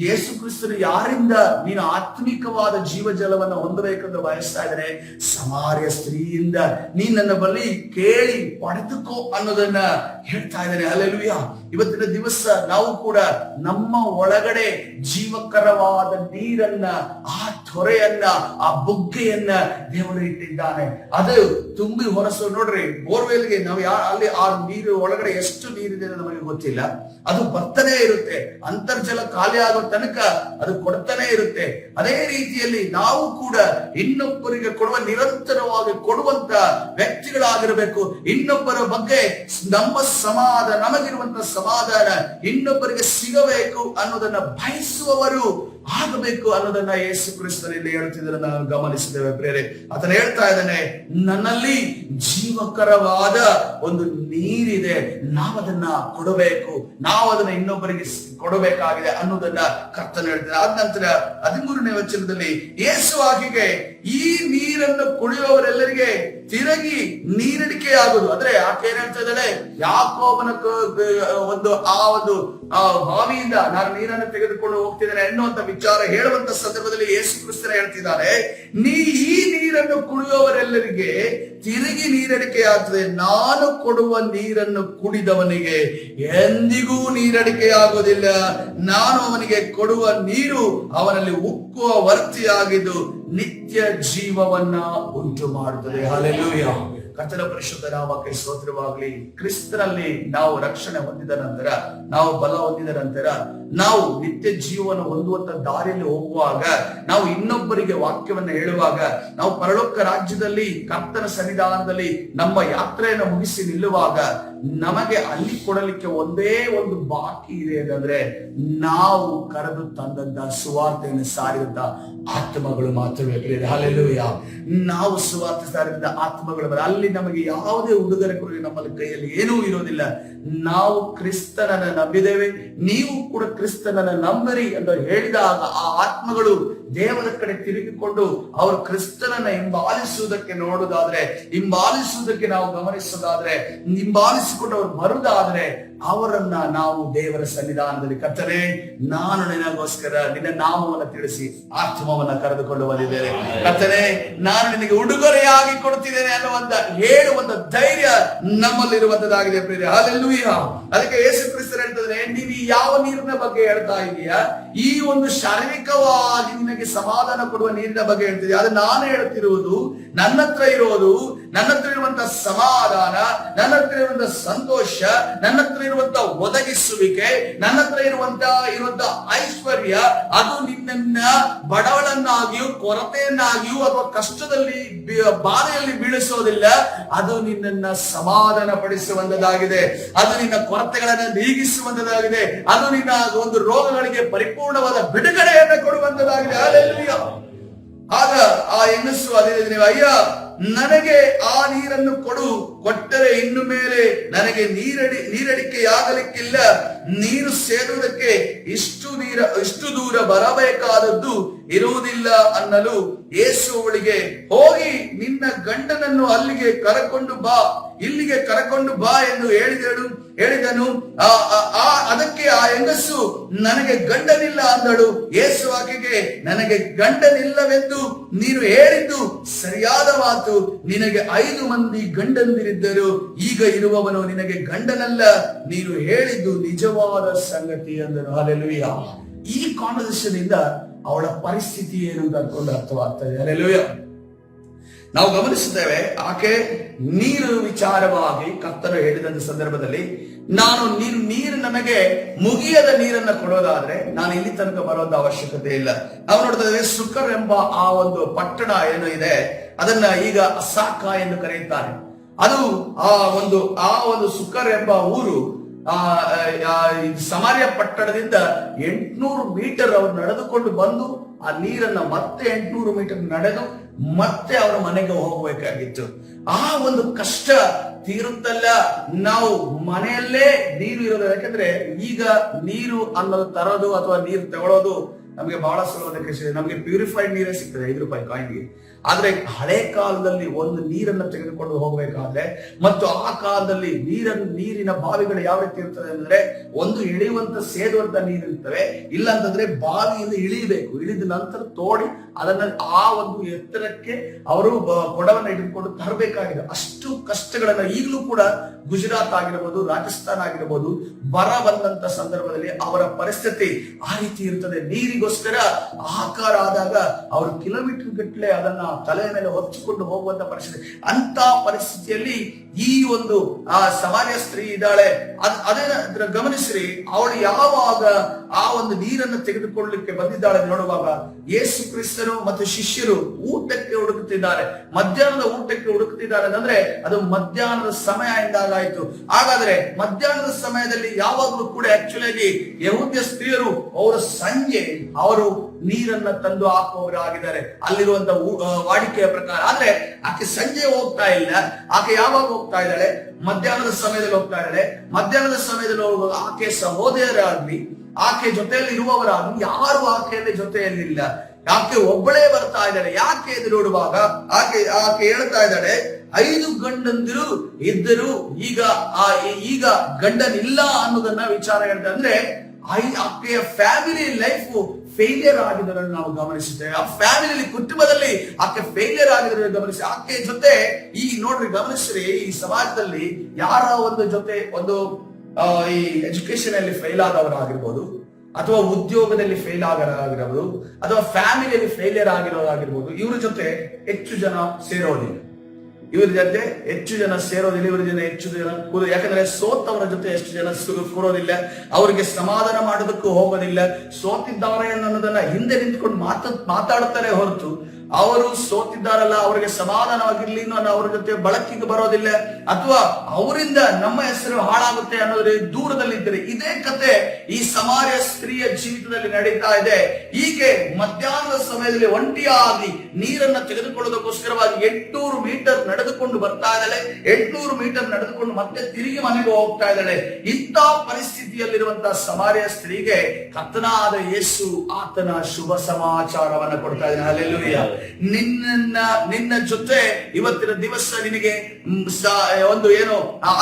ಯೇಸು ಕ್ರಿಸ್ತನು ಯಾರಿಂದ ನೀನು ಆತ್ಮಿಕವಾದ ಜೀವಜಲವನ್ನು ಹೊಂದಬೇಕೆಂದು ಬಯಸ್ತಾ ಇದ್ದಾನೆ? ಸಮಾರ್ಯ ಸ್ತ್ರೀಯಿಂದ ನೀ ನನ್ನ ಬಳಿ ಕೇಳಿ ಪಡೆದುಕೋ ಅನ್ನೋದನ್ನ ಹೇಳ್ತಾ ಇದ್ದಾನೆ. ಹಲ್ಲೆಲೂಯಾ. ಇವತ್ತಿನ ದಿವಸ ನಾವು ಕೂಡ ನಮ್ಮ ಒಳಗಡೆ ಜೀವಕರವಾದ ನೀರನ್ನ, ಆ ತೊರೆಯನ್ನ, ಆ ಬುಗ್ಗೆಯನ್ನ ದೇವರು ಇಟ್ಟಿದ್ದಾನೆ. ಅದು ತುಂಬಿ ಹೊರಸು. ನೋಡ್ರಿ, ಬೋರ್ವೆಲ್ಗೆ ನಾವು ಅಲ್ಲಿ ಆ ನೀರು ಒಳಗಡೆ ಎಷ್ಟು ನೀರಿದೆ ನಮಗೆ ಗೊತ್ತಿಲ್ಲ. ಅದು ಬರ್ತಾನೆ ಇರುತ್ತೆ. ಅಂತರ್ಜಲ ಖಾಲಿ ಆಗೋ ತನಕ ಅದು ಕೊಡ್ತಾನೆ ಇರುತ್ತೆ. ಅದೇ ರೀತಿಯಲ್ಲಿ ನಾವು ಕೂಡ ಇನ್ನೊಬ್ಬರಿಗೆ ಕೊಡುವ, ನಿರಂತರವಾಗಿ ಕೊಡುವಂತ ವ್ಯಕ್ತಿಗಳಾಗಿರಬೇಕು. ಇನ್ನೊಬ್ಬರ ಬಗ್ಗೆ ನಮ್ಮ ಸಮಾಧಾನ, ನಮಗಿರುವಂತ ಸಮಾಧಾನ ಇನ್ನೊಬ್ಬರಿಗೆ ಸಿಗಬೇಕು ಅನ್ನೋದನ್ನ ಬಯಸುವವರು ಆಗಬೇಕು ಅನ್ನೋದನ್ನ ಯೇಸು ಕ್ರಿಸ್ತನಲ್ಲಿ ಹೇಳ್ತಿದ್ರೆ ನಾವು ಗಮನಿಸಿದ್ದೇವೆ ಪ್ರೇರೆ. ಆತನ ಹೇಳ್ತಾ ಇದ್ದಾನೆ, ನನ್ನಲ್ಲಿ ಜೀವಕರವಾದ ಒಂದು ನೀರಿದೆ, ನಾವದನ್ನ ಕೊಡಬೇಕು, ನಾವು ಅದನ್ನ ಇನ್ನೊಬ್ಬರಿಗೆ ಕೊಡಬೇಕಾಗಿದೆ ಅನ್ನೋದನ್ನ ಕರ್ತನ ಹೇಳ್ತಾರೆ. ಆದ ನಂತರ 13ನೇ ವಚನದಲ್ಲಿ ಯೇಸು ಆಕೆಗೆ, ಈ ನೀರನ್ನು ಕುಡಿಯುವವರೆಲ್ಲರಿಗೆ ತಿರುಗಿ ನೀರಡಿಕೆ ಆಗುದು. ಅಂದ್ರೆ ಆಕೆ ಏನ್ ಹೇಳ್ತಾ ಇದ್ದಾಳೆ, ಯಾಕೋಬನ ಒಂದು ಬಾವಿಯಿಂದ ನಾನು ನೀರನ್ನು ತೆಗೆದುಕೊಂಡು ಹೋಗ್ತಿದ್ದೇನೆ ಎನ್ನುವಂತ ವಿಚಾರ ಹೇಳುವಂತ ಸಂದರ್ಭದಲ್ಲಿ ಯೇಸು ಕ್ರಿಸ್ತನ ಹೇಳ್ತಿದ್ದಾರೆ, ಈ ನೀರನ್ನು ಕುಡಿಯುವವರೆಲ್ಲರಿಗೆ ತಿರುಗಿ ನೀರಡಿಕೆ ಆಗ್ತದೆ. ನಾನು ಕೊಡುವ ನೀರನ್ನು ಕುಡಿದವನಿಗೆ ಎಂದಿಗೂ ನೀರಡಿಕೆ ಆಗುವುದಿಲ್ಲ. ನಾನು ಅವನಿಗೆ ಕೊಡುವ ನೀರು ಅವನಲ್ಲಿ ಉಕ್ಕುವ ವರ್ತಿಯಾಗಿದ್ದು ನಿತ್ಯ ಜೀವವನ್ನ ಉಂಟು ಮಾಡುತ್ತದೆ. ಹಲ್ಲೆಲೂಯಾ. ಕರ್ತನ ಪರಿಶುದ್ಧ ನಾಮಕ್ಕೆ ಸ್ತೋತ್ರವಾಗಲಿ. ಕ್ರಿಸ್ತನಲ್ಲಿ ನಾವು ರಕ್ಷಣೆ ಹೊಂದಿದ ನಂತರ, ನಾವು ಬಲ ಹೊಂದಿದ ನಂತರ, ನಾವು ನಿತ್ಯ ಜೀವನ ಹೊಂದುವಂತ ದಾರಿಯಲ್ಲಿ ಹೋಗುವಾಗ, ನಾವು ಇನ್ನೊಬ್ಬರಿಗೆ ವಾಕ್ಯವನ್ನು ಹೇಳುವಾಗ, ನಾವು ಪರಲೋಕ ರಾಜ್ಯದಲ್ಲಿ ಕರ್ತನ ಸನ್ನಿಧಾನದಲ್ಲಿ ನಮ್ಮ ಯಾತ್ರೆಯನ್ನು ಮುಗಿಸಿ ನಿಲ್ಲುವಾಗ ನಮಗೆ ಅಲ್ಲಿ ಕೊಡಲಿಕ್ಕೆ ಒಂದೇ ಒಂದು ಬಾಕಿ ಇದೆ ಅಂದ್ರೆ, ನಾವು ಕರೆದು ತಂದಂತ ಸುವಾರ್ತೆಯನ್ನು ಸಾರಿದಂತ ಆತ್ಮಗಳು ಮಾತ್ರವೇ. ಹಲ್ಲೆಲೂಯಾ. ನಾವು ಸುವಾರ್ತೆ ಸಾರಿದ ಆತ್ಮಗಳು, ಅಲ್ಲಿ ನಮಗೆ ಯಾವುದೇ ಉಡುಗೊರೆ ಕೊಡುಗೆ ನಮ್ಮಲ್ಲಿ ಕೈಯಲ್ಲಿ ಏನೂ ಇರೋದಿಲ್ಲ. ನಾವು ಕ್ರಿಸ್ತನನ್ನ ನಂಬಿದ್ದೇವೆ, ನೀವು ಕೂಡ ಕ್ರಿಸ್ತನನ್ನ ನಂಬಿರಿ ಎಂದು ಹೇಳಿದಾಗ ಆ ಆತ್ಮಗಳು ದೇವರ ಕಡೆ ತಿರುಗಿಕೊಂಡು ಅವರು ಕ್ರಿಸ್ತನನ್ನ ಹಿಂಬಾಲಿಸುವುದಕ್ಕೆ ನೋಡುವುದಾದ್ರೆ, ಹಿಂಬಾಲಿಸುವುದಕ್ಕೆ ನಾವು ಗಮನಿಸೋದಾದ್ರೆ, ಹಿಂಬಾಲಿಸಿಕೊಂಡು ಅವರು ಬರುವುದಾದ್ರೆ ಅವರನ್ನ ನಾವು ದೇವರ ಸನ್ನಿಧಾನದಲ್ಲಿ, ಕರ್ತನೇ ನಾನು ನಿನಗೋಸ್ಕರ ನಿನ್ನ ನಾಮವನ್ನು ತಿಳಿಸಿ ಆತ್ಮವನ್ನ ಕರೆದುಕೊಂಡು ಬಂದಿದ್ದೇನೆ, ಕರ್ತನೇ ನಾನು ನಿನಗೆ ಉಡುಗೊರೆಯಾಗಿ ಕೊಡುತ್ತಿದ್ದೇನೆ ಅನ್ನುವಂತ ಹೇಳುವಂತ ಧೈರ್ಯ ನಮ್ಮಲ್ಲಿರುವಂತದ್ದಾಗಿದೆ ಪ್ರಿಯರೇ. ಹಲ್ಲೆಲೂಯಾ. ಅದಕ್ಕೆ ಯೇಸು ಕ್ರಿಸ್ತರು ಹೇಳ್ತಾರೆ, ನೀವು ಯಾವ ನೀರಿನ ಬಗ್ಗೆ ಹೇಳ್ತಾ ಇದೀಯಾ? ಈ ಒಂದು ಶಾರೀರಿಕವಾಗಿ ನಿನಗೆ ಸಮಾಧಾನ ಕೊಡುವ ನೀರಿನ ಬಗ್ಗೆ ಹೇಳ್ತಿದ್ಯಾ? ಅದು ನಾನು ಹೇಳ್ತಿರುವುದು, ನನ್ನ ಹತ್ರ ಇರೋದು, ನನ್ನ ಹತ್ರ ಇರುವಂತ ಸಮಾಧಾನ, ನನ್ನ ಹತ್ರ ಇರುವಂತ ಸಂತೋಷ, ನನ್ನ ಹತ್ರ ಇರುವಂತ ಒದಗಿಸುವಿಕೆ, ನನ್ನ ಹತ್ರ ಇರುವಂತ ಐಶ್ವರ್ಯ, ಅದು ನಿನ್ನನ್ನ ಬಡವಳನ್ನಾಗಿಯೂ ಕೊರತೆಯನ್ನಾಗಿಯೂ ಅಥವಾ ಕಷ್ಟದಲ್ಲಿ ಬಾಧೆಯಲ್ಲಿ ಬೀಳಿಸೋದಿಲ್ಲ. ಅದು ನಿನ್ನನ್ನ ಸಮಾಧಾನ ಪಡಿಸುವಂತದಾಗಿದೆ, ಅದು ನಿನ್ನ ಕೊರತೆಗಳನ್ನು ನೀಗಿಸುವಂತದಾಗಿದೆ, ಅದು ನಿನ್ನ ಒಂದು ರೋಗಗಳಿಗೆ ಪರಿಪೂರ್ಣವಾದ ಬಿಡುಗಡೆಯನ್ನು ಕೊಡುವಂತದಾಗಿದೆ. ಹಲ್ಲೆಲೂಯಾ. ಆಗ ಆ ಹೆಂಗಸು ಅದೇ, ಅಯ್ಯ ನನಗೆ ಆ ನೀರನ್ನು ಕೊಟ್ಟರೆ ಇನ್ನು ಮೇಲೆ ನನಗೆ ನೀರಡಿಕೆಯಾಗಲಿಕ್ಕಿಲ್ಲ. ನೀರು ಸೇರುವುದಕ್ಕೆ ಇಷ್ಟು ದೂರ ಬರಬೇಕಾದದ್ದು ಇರುವುದಿಲ್ಲ ಅನ್ನಲು ಯೇಸು ಅವಳಿಗೆ, ಹೋಗಿ ನಿನ್ನ ಗಂಡನನ್ನು ಇಲ್ಲಿಗೆ ಕರಕೊಂಡು ಬಾ ಎಂದು ಹೇಳಿದನು. ಅದಕ್ಕೆ ಆ ಹೆಂಗಸು, ನನಗೆ ಗಂಡನಿಲ್ಲ ಅಂದಳು. ಯೇಸು ಆಕೆಗೆ, ನನಗೆ ಗಂಡನಿಲ್ಲವೆಂದು ನೀನು ಹೇಳಿದ್ದು ಸರಿಯಾದ ಮಾತು. ನಿನಗೆ 5 ಮಂದಿ ಗಂಡಂದಿರಿದ್ದರು, ಈಗ ಇರುವವನು ನಿನಗೆ ಗಂಡನಲ್ಲ. ನೀನು ಹೇಳಿದ್ದು ನಿಜವಾದ ಸಂಗತಿ ಎಂದರು. ಹಲ್ಲೆಲೂಯಾ. ಈ ಕಾನ್ವರ್ಸೇಷನ್ ಇಂದ ಅವಳ ಪರಿಸ್ಥಿತಿ ಏನು ಅಂತ ಅನ್ಕೊಂಡು ಅರ್ಥವಾಗ್ತದೆ. ಹಲ್ಲೆಲೂಯಾ. ನಾವು ಗಮನಿಸುತ್ತೇವೆ, ಆಕೆ ನೀರು ವಿಚಾರವಾಗಿ ಕರ್ತನು ಹೇಳಿದಂತ ಸಂದರ್ಭದಲ್ಲಿ, ನೀರು ನನಗೆ ಮುಗಿಯದ ನೀರನ್ನ ಕೊಡೋದಾದ್ರೆ ನಾನು ಇಲ್ಲಿ ತನಕ ಬರುವಂತ ಅವಶ್ಯಕತೆ ಇಲ್ಲ. ನಾವು ನೋಡ್ತಾ ಇದ್ದೇವೆ, ಸುಕರ್ ಎಂಬ ಆ ಒಂದು ಪಟ್ಟಣ ಏನು ಇದೆ, ಅದನ್ನ ಈಗ ಅಸಾಕ ಎಂದು ಕರೆಯುತ್ತಾರೆ. ಅದು ಆ ಒಂದು ಸುಕರ್ ಎಂಬ ಊರು ಸಮಾರ್ಯ ಪಟ್ಟಣದಿಂದ 800 ಮೀಟರ್ ಅವರು ನಡೆದುಕೊಂಡು ಬಂದು ಆ ನೀರನ್ನ ಮತ್ತೆ 800 ಮೀಟರ್ ನಡೆದು ಮತ್ತೆ ಅವರ ಮನೆಗೆ ಹೋಗ್ಬೇಕಾಗಿತ್ತು. ಆ ಒಂದು ಕಷ್ಟ ತೀರುತ್ತಲ್ಲ. ನಾವು ಮನೆಯಲ್ಲೇ ನೀರು ಇರೋದು, ಯಾಕಂದ್ರೆ ಈಗ ನೀರು ಅನ್ನೋದು ತರೋದು ಅಥವಾ ನೀರು ತಗೊಳ್ಳೋದು ನಮ್ಗೆ ಬಹಳ ಸುಲಭದ ಕೆಲಸ. ನಮ್ಗೆ ಪ್ಯೂರಿಫೈಡ್ ನೀರೇ ಸಿಗ್ತದೆ 5 ರೂಪಾಯಿ ಕಾಯಿನ್ಗೆ. ಆದ್ರೆ ಹಳೆ ಕಾಲದಲ್ಲಿ ಒಂದು ನೀರನ್ನು ತೆಗೆದುಕೊಂಡು ಹೋಗಬೇಕಾದ್ರೆ ಮತ್ತು ಆ ಕಾಲದಲ್ಲಿ ನೀರಿನ ಬಾವಿಗಳು ಯಾವ ರೀತಿ ಇರ್ತದೆ ಅಂದ್ರೆ ಒಂದು ಇಳಿಯುವಂತ ಸೇದುವಂತ ನೀರಿರ್ತವೆ, ಇಲ್ಲ ಅಂತಂದ್ರೆ ಬಾವಿಯಿಂದ ಇಳಿಬೇಕು, ಇಳಿದ ನಂತರ ತೋಡಿ ಅದನ್ನ ಆ ಒಂದು ಎತ್ತರಕ್ಕೆ ಅವರು ಕೊಡವನ್ನ ಹಿಡಿದುಕೊಂಡು ತರಬೇಕಾಗಿದೆ. ಅಷ್ಟು ಕಷ್ಟಗಳನ್ನ ಈಗಲೂ ಕೂಡ ಗುಜರಾತ್ ಆಗಿರಬಹುದು, ರಾಜಸ್ಥಾನ್ ಆಗಿರಬಹುದು, ಬರ ಬಂದಂತ ಸಂದರ್ಭದಲ್ಲಿ ಅವರ ಪರಿಸ್ಥಿತಿ ಆ ರೀತಿ ಇರ್ತದೆ. ನೀರಿಗೋಸ್ಕರ ಆಹಾಕಾರ ಆದಾಗ ಅವರು ಕಿಲೋಮೀಟರ್ ಗಟ್ಟಲೆ ಅದನ್ನ ತಲೆಯ ಮೇಲೆ ಹೊಚ್ಚಿಕೊಂಡು ಹೋಗುವಂತ ಪರಿಸ್ಥಿತಿ. ಅಂತ ಪರಿಸ್ಥಿತಿಯಲ್ಲಿ ಈ ಒಂದು ಸಮಾರ್ಯ ಸ್ತ್ರೀ ಇದ್ದಾಳೆ. ಅದನ್ನ ಗಮನಿಸ್ರಿ, ಅವಳು ಯಾವಾಗ ಆ ಒಂದು ನೀರನ್ನು ತೆಗೆದುಕೊಳ್ಳಲಿಕ್ಕೆ ಬಂದಿದ್ದಾಳೆ ನೋಡುವಾಗ ಯೇಸು ಕ್ರಿಸ್ತನು ಮತ್ತು ಶಿಷ್ಯರು ಊಟಕ್ಕೆ ಹುಡುಕುತ್ತಿದ್ದಾರೆ, ಮಧ್ಯಾಹ್ನದ ಊಟಕ್ಕೆ ಹುಡುಕುತ್ತಿದ್ದಾರೆ ಅಂದ್ರೆ ಅದು ಮಧ್ಯಾಹ್ನದ ಸಮಯ ಎಂದಾಗಾಯ್ತು. ಹಾಗಾದ್ರೆ ಮಧ್ಯಾಹ್ನದ ಸಮಯದಲ್ಲಿ ಯಾವಾಗಲೂ ಕೂಡ ಆಕ್ಚುಲಿ ಯಹೂದ್ಯ ಸ್ತ್ರೀಯರು ಅವರು ಸಂಜೆ ಅವರು ನೀರನ್ನ ತಂದು ಹಾಕುವವರಾಗಿದ್ದಾರೆ ಅಲ್ಲಿರುವಂತ ವಾಡಿಕೆಯ ಪ್ರಕಾರ. ಆದ್ರೆ ಆಕೆ ಸಂಜೆ ಹೋಗ್ತಾ ಇಲ್ಲ, ಆಕೆ ಯಾವಾಗ ಹೋಗ್ತಾ ಇದ್ದಾಳೆ? ಮಧ್ಯಾಹ್ನದ ಸಮಯದಲ್ಲಿ ಹೋಗ್ತಾ ಇದ್ದಾಳೆ. ಮಧ್ಯಾಹ್ನದ ಸಮಯದಲ್ಲಿ ಹೋಗುವಾಗ ಆಕೆ ಸಹೋದರರಾಗ್ಲಿ, ಆಕೆ ಜೊತೆಯಲ್ಲಿ ಇರುವವರಾಗ್ಲಿ ಯಾರು ಆಕೆಯಲ್ಲಿ ಜೊತೆಯಲ್ಲಿಲ್ಲ, ಆಕೆ ಒಬ್ಬಳೇ ಬರ್ತಾ ಇದ್ದಾಳೆ. ಯಾಕೆ ಎಂದು ನೋಡುವಾಗ ಆಕೆ ಹೇಳ್ತಾ ಇದ್ದಾಳೆ, 5 ಗಂಡಂದಿರು ಇದ್ದರು, ಈಗ ಗಂಡನಿಲ್ಲ ಅನ್ನೋದನ್ನ ವಿಚಾರ ಹೇಳ್ತಾ ಅಂದ್ರೆ ಆಕೆಯ ಫ್ಯಾಮಿಲಿ ಲೈಫ್ ಫೇಲಿಯರ್ ಆಗಿದ್ದನ್ನು ನಾವು ಗಮನಿಸುತ್ತೇವೆ. ಆ ಫ್ಯಾಮಿಲಿ ಕುಟುಂಬದಲ್ಲಿ ಆಕೆ ಫೇಲಿಯರ್ ಆಗಿದ್ದನ್ನು ಗಮನಿಸಿ ಆಕೆ ಜೊತೆ ನೋಡ್ರಿ ಗಮನಿಸ್ರಿ, ಈ ಸಮಾಜದಲ್ಲಿ ಯಾರ ಒಂದು ಜೊತೆ ಒಂದು ಈ ಎಜುಕೇಶನ್ ಅಲ್ಲಿ ಫೇಲ್ ಆದವರಾಗಿರ್ಬೋದು, ಅಥವಾ ಉದ್ಯೋಗದಲ್ಲಿ ಫೇಲ್ ಆಗಿರಬಹುದು, ಅಥವಾ ಫ್ಯಾಮಿಲಿಯಲ್ಲಿ ಫೇಲಿಯರ್ ಆಗಿರೋದಾಗಿರ್ಬೋದು, ಇವ್ರ ಜೊತೆ ಹೆಚ್ಚು ಜನ ಸೇರೋದಿಲ್ಲ. ಇವ್ರ ಜೊತೆ ಹೆಚ್ಚು ಜನ ಯಾಕಂದ್ರೆ ಸೋತವರ ಜೊತೆ ಎಷ್ಟು ಜನ ಕೂರೋದಿಲ್ಲ, ಅವರಿಗೆ ಸಮಾಧಾನ ಮಾಡೋದಕ್ಕೂ ಹೋಗೋದಿಲ್ಲ. ಸೋತಿದ್ದಾರೆ ಅನ್ನೋದನ್ನ ಹಿಂದೆ ನಿಂತ್ಕೊಂಡು ಮಾತಾಡುತ್ತಾರೆ ಹೊರತು ಅವರು ಸೋತಿದ್ದಾರಲ್ಲ ಅವರಿಗೆ ಸಮಾಧಾನವಾಗಿರ್ಲಿ ಅನ್ನೋ ಅವ್ರ ಜೊತೆ ಬಳಕೆಗೆ ಬರೋದಿಲ್ಲ, ಅಥವಾ ಅವರಿಂದ ನಮ್ಮ ಹೆಸರು ಹಾಳಾಗುತ್ತೆ ಅನ್ನೋದ್ರ ದೂರದಲ್ಲಿದ್ದರೆ. ಇದೇ ಕತೆ ಈ ಸಮಾರ್ಯ ಸ್ತ್ರೀಯ ಜೀವಿತದಲ್ಲಿ ನಡೀತಾ ಇದೆ. ಹೀಗೆ ಮಧ್ಯಾಹ್ನದ ಸಮಯದಲ್ಲಿ ಒಂಟಿಯಾಗಿ ನೀರನ್ನ ತೆಗೆದುಕೊಳ್ಳೋದಕ್ಕೋಸ್ಕರವಾಗಿ 800 ಮೀಟರ್ ನಡೆದುಕೊಂಡು ಬರ್ತಾ ಇದ್ದಾಳೆ. 800 ಮೀಟರ್ ನಡೆದುಕೊಂಡು ಮತ್ತೆ ತಿರುಗಿ ಮನೆಗೆ ಹೋಗ್ತಾ ಇದ್ದಾಳೆ. ಇಂಥ ಪರಿಸ್ಥಿತಿಯಲ್ಲಿರುವಂತಹ ಸಮಾರ್ಯ ಸ್ತ್ರೀಗೆ ಕರ್ತನಾದ ಯೇಸು ಆತನ ಶುಭ ಸಮಾಚಾರವನ್ನ ಕೊಡ್ತಾ ಇದ್ದಾನೆ. ಹಲ್ಲೆಲೂಯಾ. ನಿನ್ನ ಜೊತೆ ಇವತ್ತಿನ ದಿವಸ ನಿನಗೆ ಒಂದು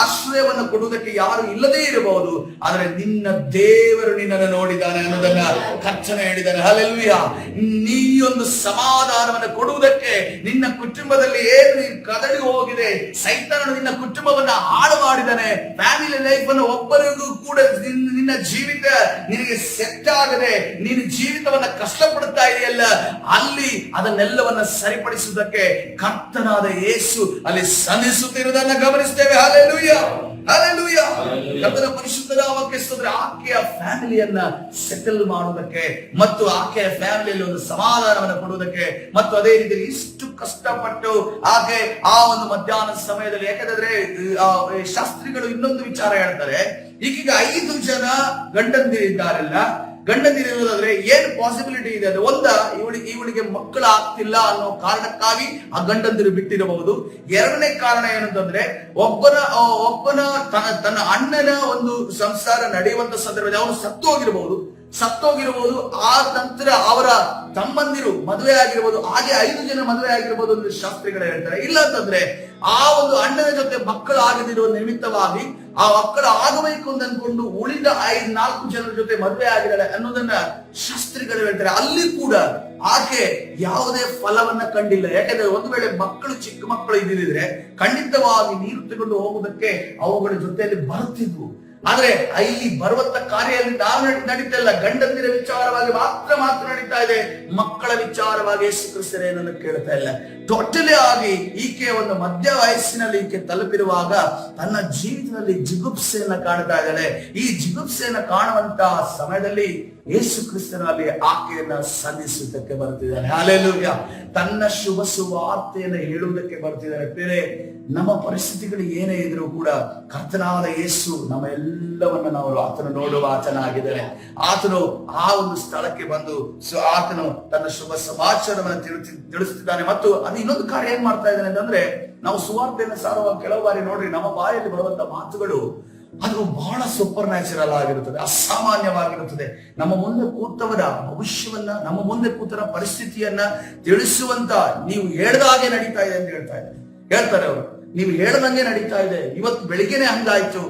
ಆಶ್ರಯವನ್ನು ಕೊಡುವುದಕ್ಕೆ ಯಾರು ಇಲ್ಲದೇ ಇರಬಹುದು, ಆದ್ರೆ ನಿನ್ನ ದೇವರು ನಿನ್ನನ್ನು ನೋಡಿದ್ದಾನೆ ಅನ್ನೋದನ್ನ ಕರ್ತನು ಹೇಳಿದ್ದಾನೆ. ಹಲ್ಲೆಲೂಯಾ. ನೀ ಒಂದು ಸಮಾಧಾನವನ್ನು ಕೊಡುವುದಕ್ಕೆ ನಿನ್ನ ಕುಟುಂಬದಲ್ಲಿ ಏನು ಕದಡಿ ಹೋಗಿದೆ, ಸೈತಾನನು ನಿನ್ನ ಕುಟುಂಬವನ್ನ ಹಾಳು ಮಾಡಿದ್ದಾನೆ. ಫ್ಯಾಮಿಲಿ ಲೈಫ್ ಅನ್ನು ಒಬ್ಬರಿಗೂ ಕೂಡ ನಿನ್ನ ಜೀವಿತ ನಿನಗೆ ಸೆಟ್ ಆಗದೆ ನೀನು ಜೀವಿತವನ್ನ ಕಷ್ಟಪಡುತ್ತಾ ಇದೆಯಲ್ಲ, ಅಲ್ಲಿ ಅದನ್ನೆಲ್ಲವನ್ನ ಸರಿಪಡಿಸುವುದಕ್ಕೆ ಕರ್ತನಾದ ಯೇಸು ಅಲ್ಲಿ ಸನ್ನಿಸುತ್ತಿರುವುದನ್ನ ಗಮನಿಸ್ತೇವೆ. Hallelujah, hallelujah. ಕರ್ತನ ಪರಿಶುದ್ಧ ನಾಮಕ್ಕೆ ಸ್ತೋತ್ರ. ಆಕೆಯ ಫ್ಯಾಮಿಲಿಯನ್ನ ಸೆಟಲ್ ಮಾಡುವುದಕ್ಕೆ ಮತ್ತು ಆಕೆಯ ಫ್ಯಾಮಿಲಿಯಲ್ಲಿ ಒಂದು ಸಮಾಧಾನವನ್ನು ಕೊಡುವುದಕ್ಕೆ, ಮತ್ತು ಅದೇ ರೀತಿ ಇಷ್ಟು ಕಷ್ಟಪಟ್ಟು ಆಕೆ ಆ ಒಂದು ಮಧ್ಯಾಹ್ನದ ಸಮಯದಲ್ಲಿ, ಯಾಕಂದ್ರೆ ಶಾಸ್ತ್ರಿಗಳು ಇನ್ನೊಂದು ವಿಚಾರ ಹೇಳ್ತಾರೆ, ಈಗೀಗ 5 ಜನ ಗಂಡಂದಿರಿದ್ದಾರಲ್ಲ, ಗಂಡಂದಿರೋದಾದ್ರೆ ಏನು ಪಾಸಿಬಿಲಿಟಿ ಇದೆ ಅದು? ಇವಳಿಗೆ ಮಕ್ಕಳು ಆಗ್ತಿಲ್ಲ ಅನ್ನೋ ಕಾರಣಕ್ಕಾಗಿ ಆ ಗಂಡಂದಿರು ಬಿಟ್ಟಿರಬಹುದು. ಎರಡನೇ ಕಾರಣ ಏನಂತಂದ್ರೆ ಒಬ್ಬನ ತನ್ನ ಅಣ್ಣನ ಒಂದು ಸಂಸಾರ ನಡೆಯುವಂತ ಸಂದರ್ಭದಲ್ಲಿ ಅವನು ಸತ್ತೋಗಿರಬಹುದು. ಆ ನಂತರ ಅವರ ತಮ್ಮಂದಿರು ಮದುವೆ ಆಗಿರ್ಬೋದು, ಹಾಗೆ 5 ಜನ ಮದುವೆ ಆಗಿರ್ಬೋದು ಅಂತ ಶಾಸ್ತ್ರಿಗಳು ಹೇಳ್ತಾರೆ. ಇಲ್ಲ ಅಂತಂದ್ರೆ ಆ ಒಂದು ಅಣ್ಣನ ಜೊತೆ ಮಕ್ಕಳು ಆಗದಿರುವ ನಿಮಿತ್ತವಾಗಿ ಆ ಮಕ್ಕಳು ಆಗಬೇಕು ಅಂತ ಅನ್ಕೊಂಡು ಉಳಿದ 4 ಜನರ ಜೊತೆ ಮದುವೆ ಆಗಿದ್ದಾಳೆ ಅನ್ನೋದನ್ನ ಶಾಸ್ತ್ರಿಗಳು ಹೇಳ್ತಾರೆ. ಅಲ್ಲಿ ಕೂಡ ಆಕೆ ಯಾವುದೇ ಫಲವನ್ನ ಕಂಡಿಲ್ಲ. ಯಾಕಂದ್ರೆ ಒಂದು ವೇಳೆ ಮಕ್ಕಳು ಚಿಕ್ಕ ಮಕ್ಕಳು ಇದ್ದಿದ್ರೆ ಖಂಡಿತವಾಗಿ ನೀರು ತಗೊಂಡು ಹೋಗುವುದಕ್ಕೆ ಅವುಗಳ ಜೊತೆಯಲ್ಲಿ ಬರುತ್ತಿದ್ವು. ಆದ್ರೆ ಇಲ್ಲಿ ಬರುವಂತ ಕಾರ್ಯದಲ್ಲಿ ನಡೀತಾ ಇಲ್ಲ. ಗಂಡಂದಿರ ವಿಚಾರವಾಗಿ ಮಾತ್ರ ನಡೀತಾ ಇದೆ, ಮಕ್ಕಳ ವಿಚಾರವಾಗಿ ಯೇಸು ಕ್ರಿಸ್ತನೇನನ್ನು ಕೇಳ್ತಾ ಇಲ್ಲ. ಟೋಟಲಿ ಆಗಿ ಈಕೆ ಒಂದು ಮಧ್ಯ ವಯಸ್ಸಿನಲ್ಲಿ ಈಕೆ ತಲುಪಿರುವಾಗ ತನ್ನ ಜೀವಿತದಲ್ಲಿ ಜಿಗುಪ್ಸೆಯನ್ನ ಕಾಣ್ತಾ ಇದ್ದಾಳೆ. ಈ ಜಿಗುಪ್ಸೆಯನ್ನ ಕಾಣುವಂತ ಸಮಯದಲ್ಲಿ ಯೇಸು ಕ್ರಿಸ್ತನಲ್ಲಿ ಆಕೆಯನ್ನ ಸಲ್ಲಿಸುವುದಕ್ಕೆ ಬರ್ತಿದ್ದಾನೆ. ಹಲ್ಲೆಲೂಯಾ. ತನ್ನ ಶುಭ ಸುವಾರ್ತೆಯನ್ನು ಹೇಳುವುದಕ್ಕೆ ಬರ್ತಿದ್ದಾನೆ. ಬೇರೆ ನಮ್ಮ ಪರಿಸ್ಥಿತಿಗಳು ಏನೇ ಇದ್ರೂ ಕೂಡ ಕರ್ತನಾದ ಯೇಸು ನಮ್ಮ ಎಲ್ಲವನ್ನ ನಾವು ಆತನು ನೋಡುವ ಆತನಾಗಿದ್ದಾನೆ. ಆತನು ಆ ಒಂದು ಸ್ಥಳಕ್ಕೆ ಬಂದು ಆತನು ತನ್ನ ಶುಭ ಸಮಾಚಾರವನ್ನು ತಿಳಿಸುತ್ತಿದ್ದಾನೆ. ಮತ್ತು ಅದು ಇನ್ನೊಂದು ಕಾರ್ಯ ಏನ್ ಮಾಡ್ತಾ ಇದ್ದಾನೆ ಅಂತಂದ್ರೆ, ನಾವು ಸುವಾರ್ತೆಯನ್ನು ಸಾರುವಾಗ ಕೆಲವು ಬಾರಿ ನೋಡ್ರಿ ನಮ್ಮ ಬಾಯಲ್ಲಿ ಬರುವಂತ ಮಾತುಗಳು ಅದು ಬಹಳ ಸೂಪರ್ ನ್ಯಾಚುರಲ್ ಆಗಿರುತ್ತದೆ, ಅಸಾಮಾನ್ಯವಾಗಿರುತ್ತದೆ. ನಮ್ಮ ಮುಂದೆ ಕೂತವರ ಭವಿಷ್ಯವನ್ನ, ನಮ್ಮ ಮುಂದೆ ಕೂತರ ಪರಿಸ್ಥಿತಿಯನ್ನ ತಿಳಿಸುವಂತ, ನೀವು ಹೇಳ್ದಾಗೆ ನಡೀತಾ ಇದೆ ಅಂತ ಹೇಳ್ತಾರೆ ಅವರು. ನೀವು ಹೇಳ್ದಂಗೆ ನಡೀತಾ ಇದೆ, ಇವತ್ತು ಬೆಳಿಗ್ಗೆನೆ ಹಂಗಾಯ್ತು,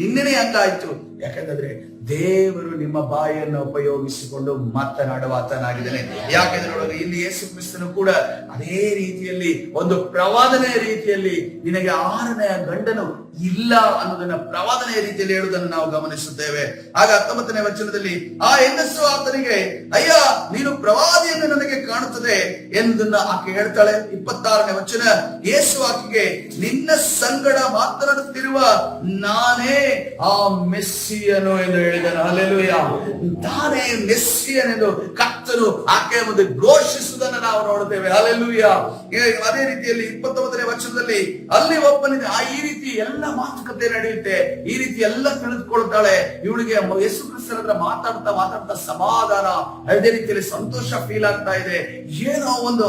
ನಿನ್ನೆನೆ ಹಂಗಾಯ್ತು. ಯಾಕಂದ್ರೆ ದೇವರು ನಿಮ್ಮ ಬಾಯಿಯನ್ನು ಉಪಯೋಗಿಸಿಕೊಂಡು ಮಾತನಾಡುವ ಆತನಾಗಿದ್ದಾನೆ. ಯಾಕೆಂದ್ರೆ ಇಲ್ಲಿ ಯೇಸು ಕ್ರಿಸ್ತನು ಕೂಡ ಅದೇ ರೀತಿಯಲ್ಲಿ ಒಂದು ಪ್ರವಾದನೆಯ ರೀತಿಯಲ್ಲಿ ನಿನಗೆ 6ನೆಯ ಗಂಡನು ಇಲ್ಲ ಅನ್ನೋದನ್ನ ಪ್ರವಾದನೆಯ ರೀತಿಯಲ್ಲಿ ಹೇಳುವುದನ್ನು ನಾವು ಗಮನಿಸುತ್ತೇವೆ. ಆಗ 19ನೇ ವಚನದಲ್ಲಿ ಆ ಹೆಂಗಸು ಆತನಿಗೆ, ಅಯ್ಯ, ನೀನು ಪ್ರವಾದಿಯನ್ನು ನನಗೆ ಕಾಣುತ್ತದೆ ಎಂದನ್ನ ಆಕೆ ಹೇಳ್ತಾಳೆ. 26ನೇ ವಚನ, ಯೇಸು ಆಕೆಗೆ, ನಿನ್ನ ಸಂಗಡ ಮಾತನಾಡುತ್ತಿರುವ ನಾನೇ ಆ ಮೆಸ್ಸಿಯನು ಎಂದು ಹೇಳಿದನು. ಹಲ್ಲೆಲೂಯಾ. ತಾನೇ ಮೆಸ್ಸಿಯನೆಂದು ಕರ್ತನು ಆಕೆಯ ಮುಂದೆ ಘೋಷಿಸುವುದನ್ನು ನಾವು ನೋಡುತ್ತೇವೆ. ಹಲ್ಲೆಲೂಯಾ. ಅದೇ ರೀತಿಯಲ್ಲಿ 29ನೇ ವಚನದಲ್ಲಿ ಅಲ್ಲಿ ಒಬ್ಬನಿಗೆ ಈ ರೀತಿ ಎಲ್ಲ ಮಾತುಕತೆ ನಡೆಯುತ್ತೆ, ಈ ರೀತಿ ಎಲ್ಲ ತಿಳಿದುಕೊಳ್ತಾಳೆ. ಇವಳಿಗೆ ಯೇಸು ಕ್ರಿಸ್ತನ ಹತ್ರ ಮಾತಾಡ್ತಾ ಸಮಾಧಾನ, ಅದೇ ರೀತಿಯಲ್ಲಿ ಸಂತೋಷ ಫೀಲ್ ಆಗ್ತಾ ಇದೆ. ಏನೋ ಒಂದು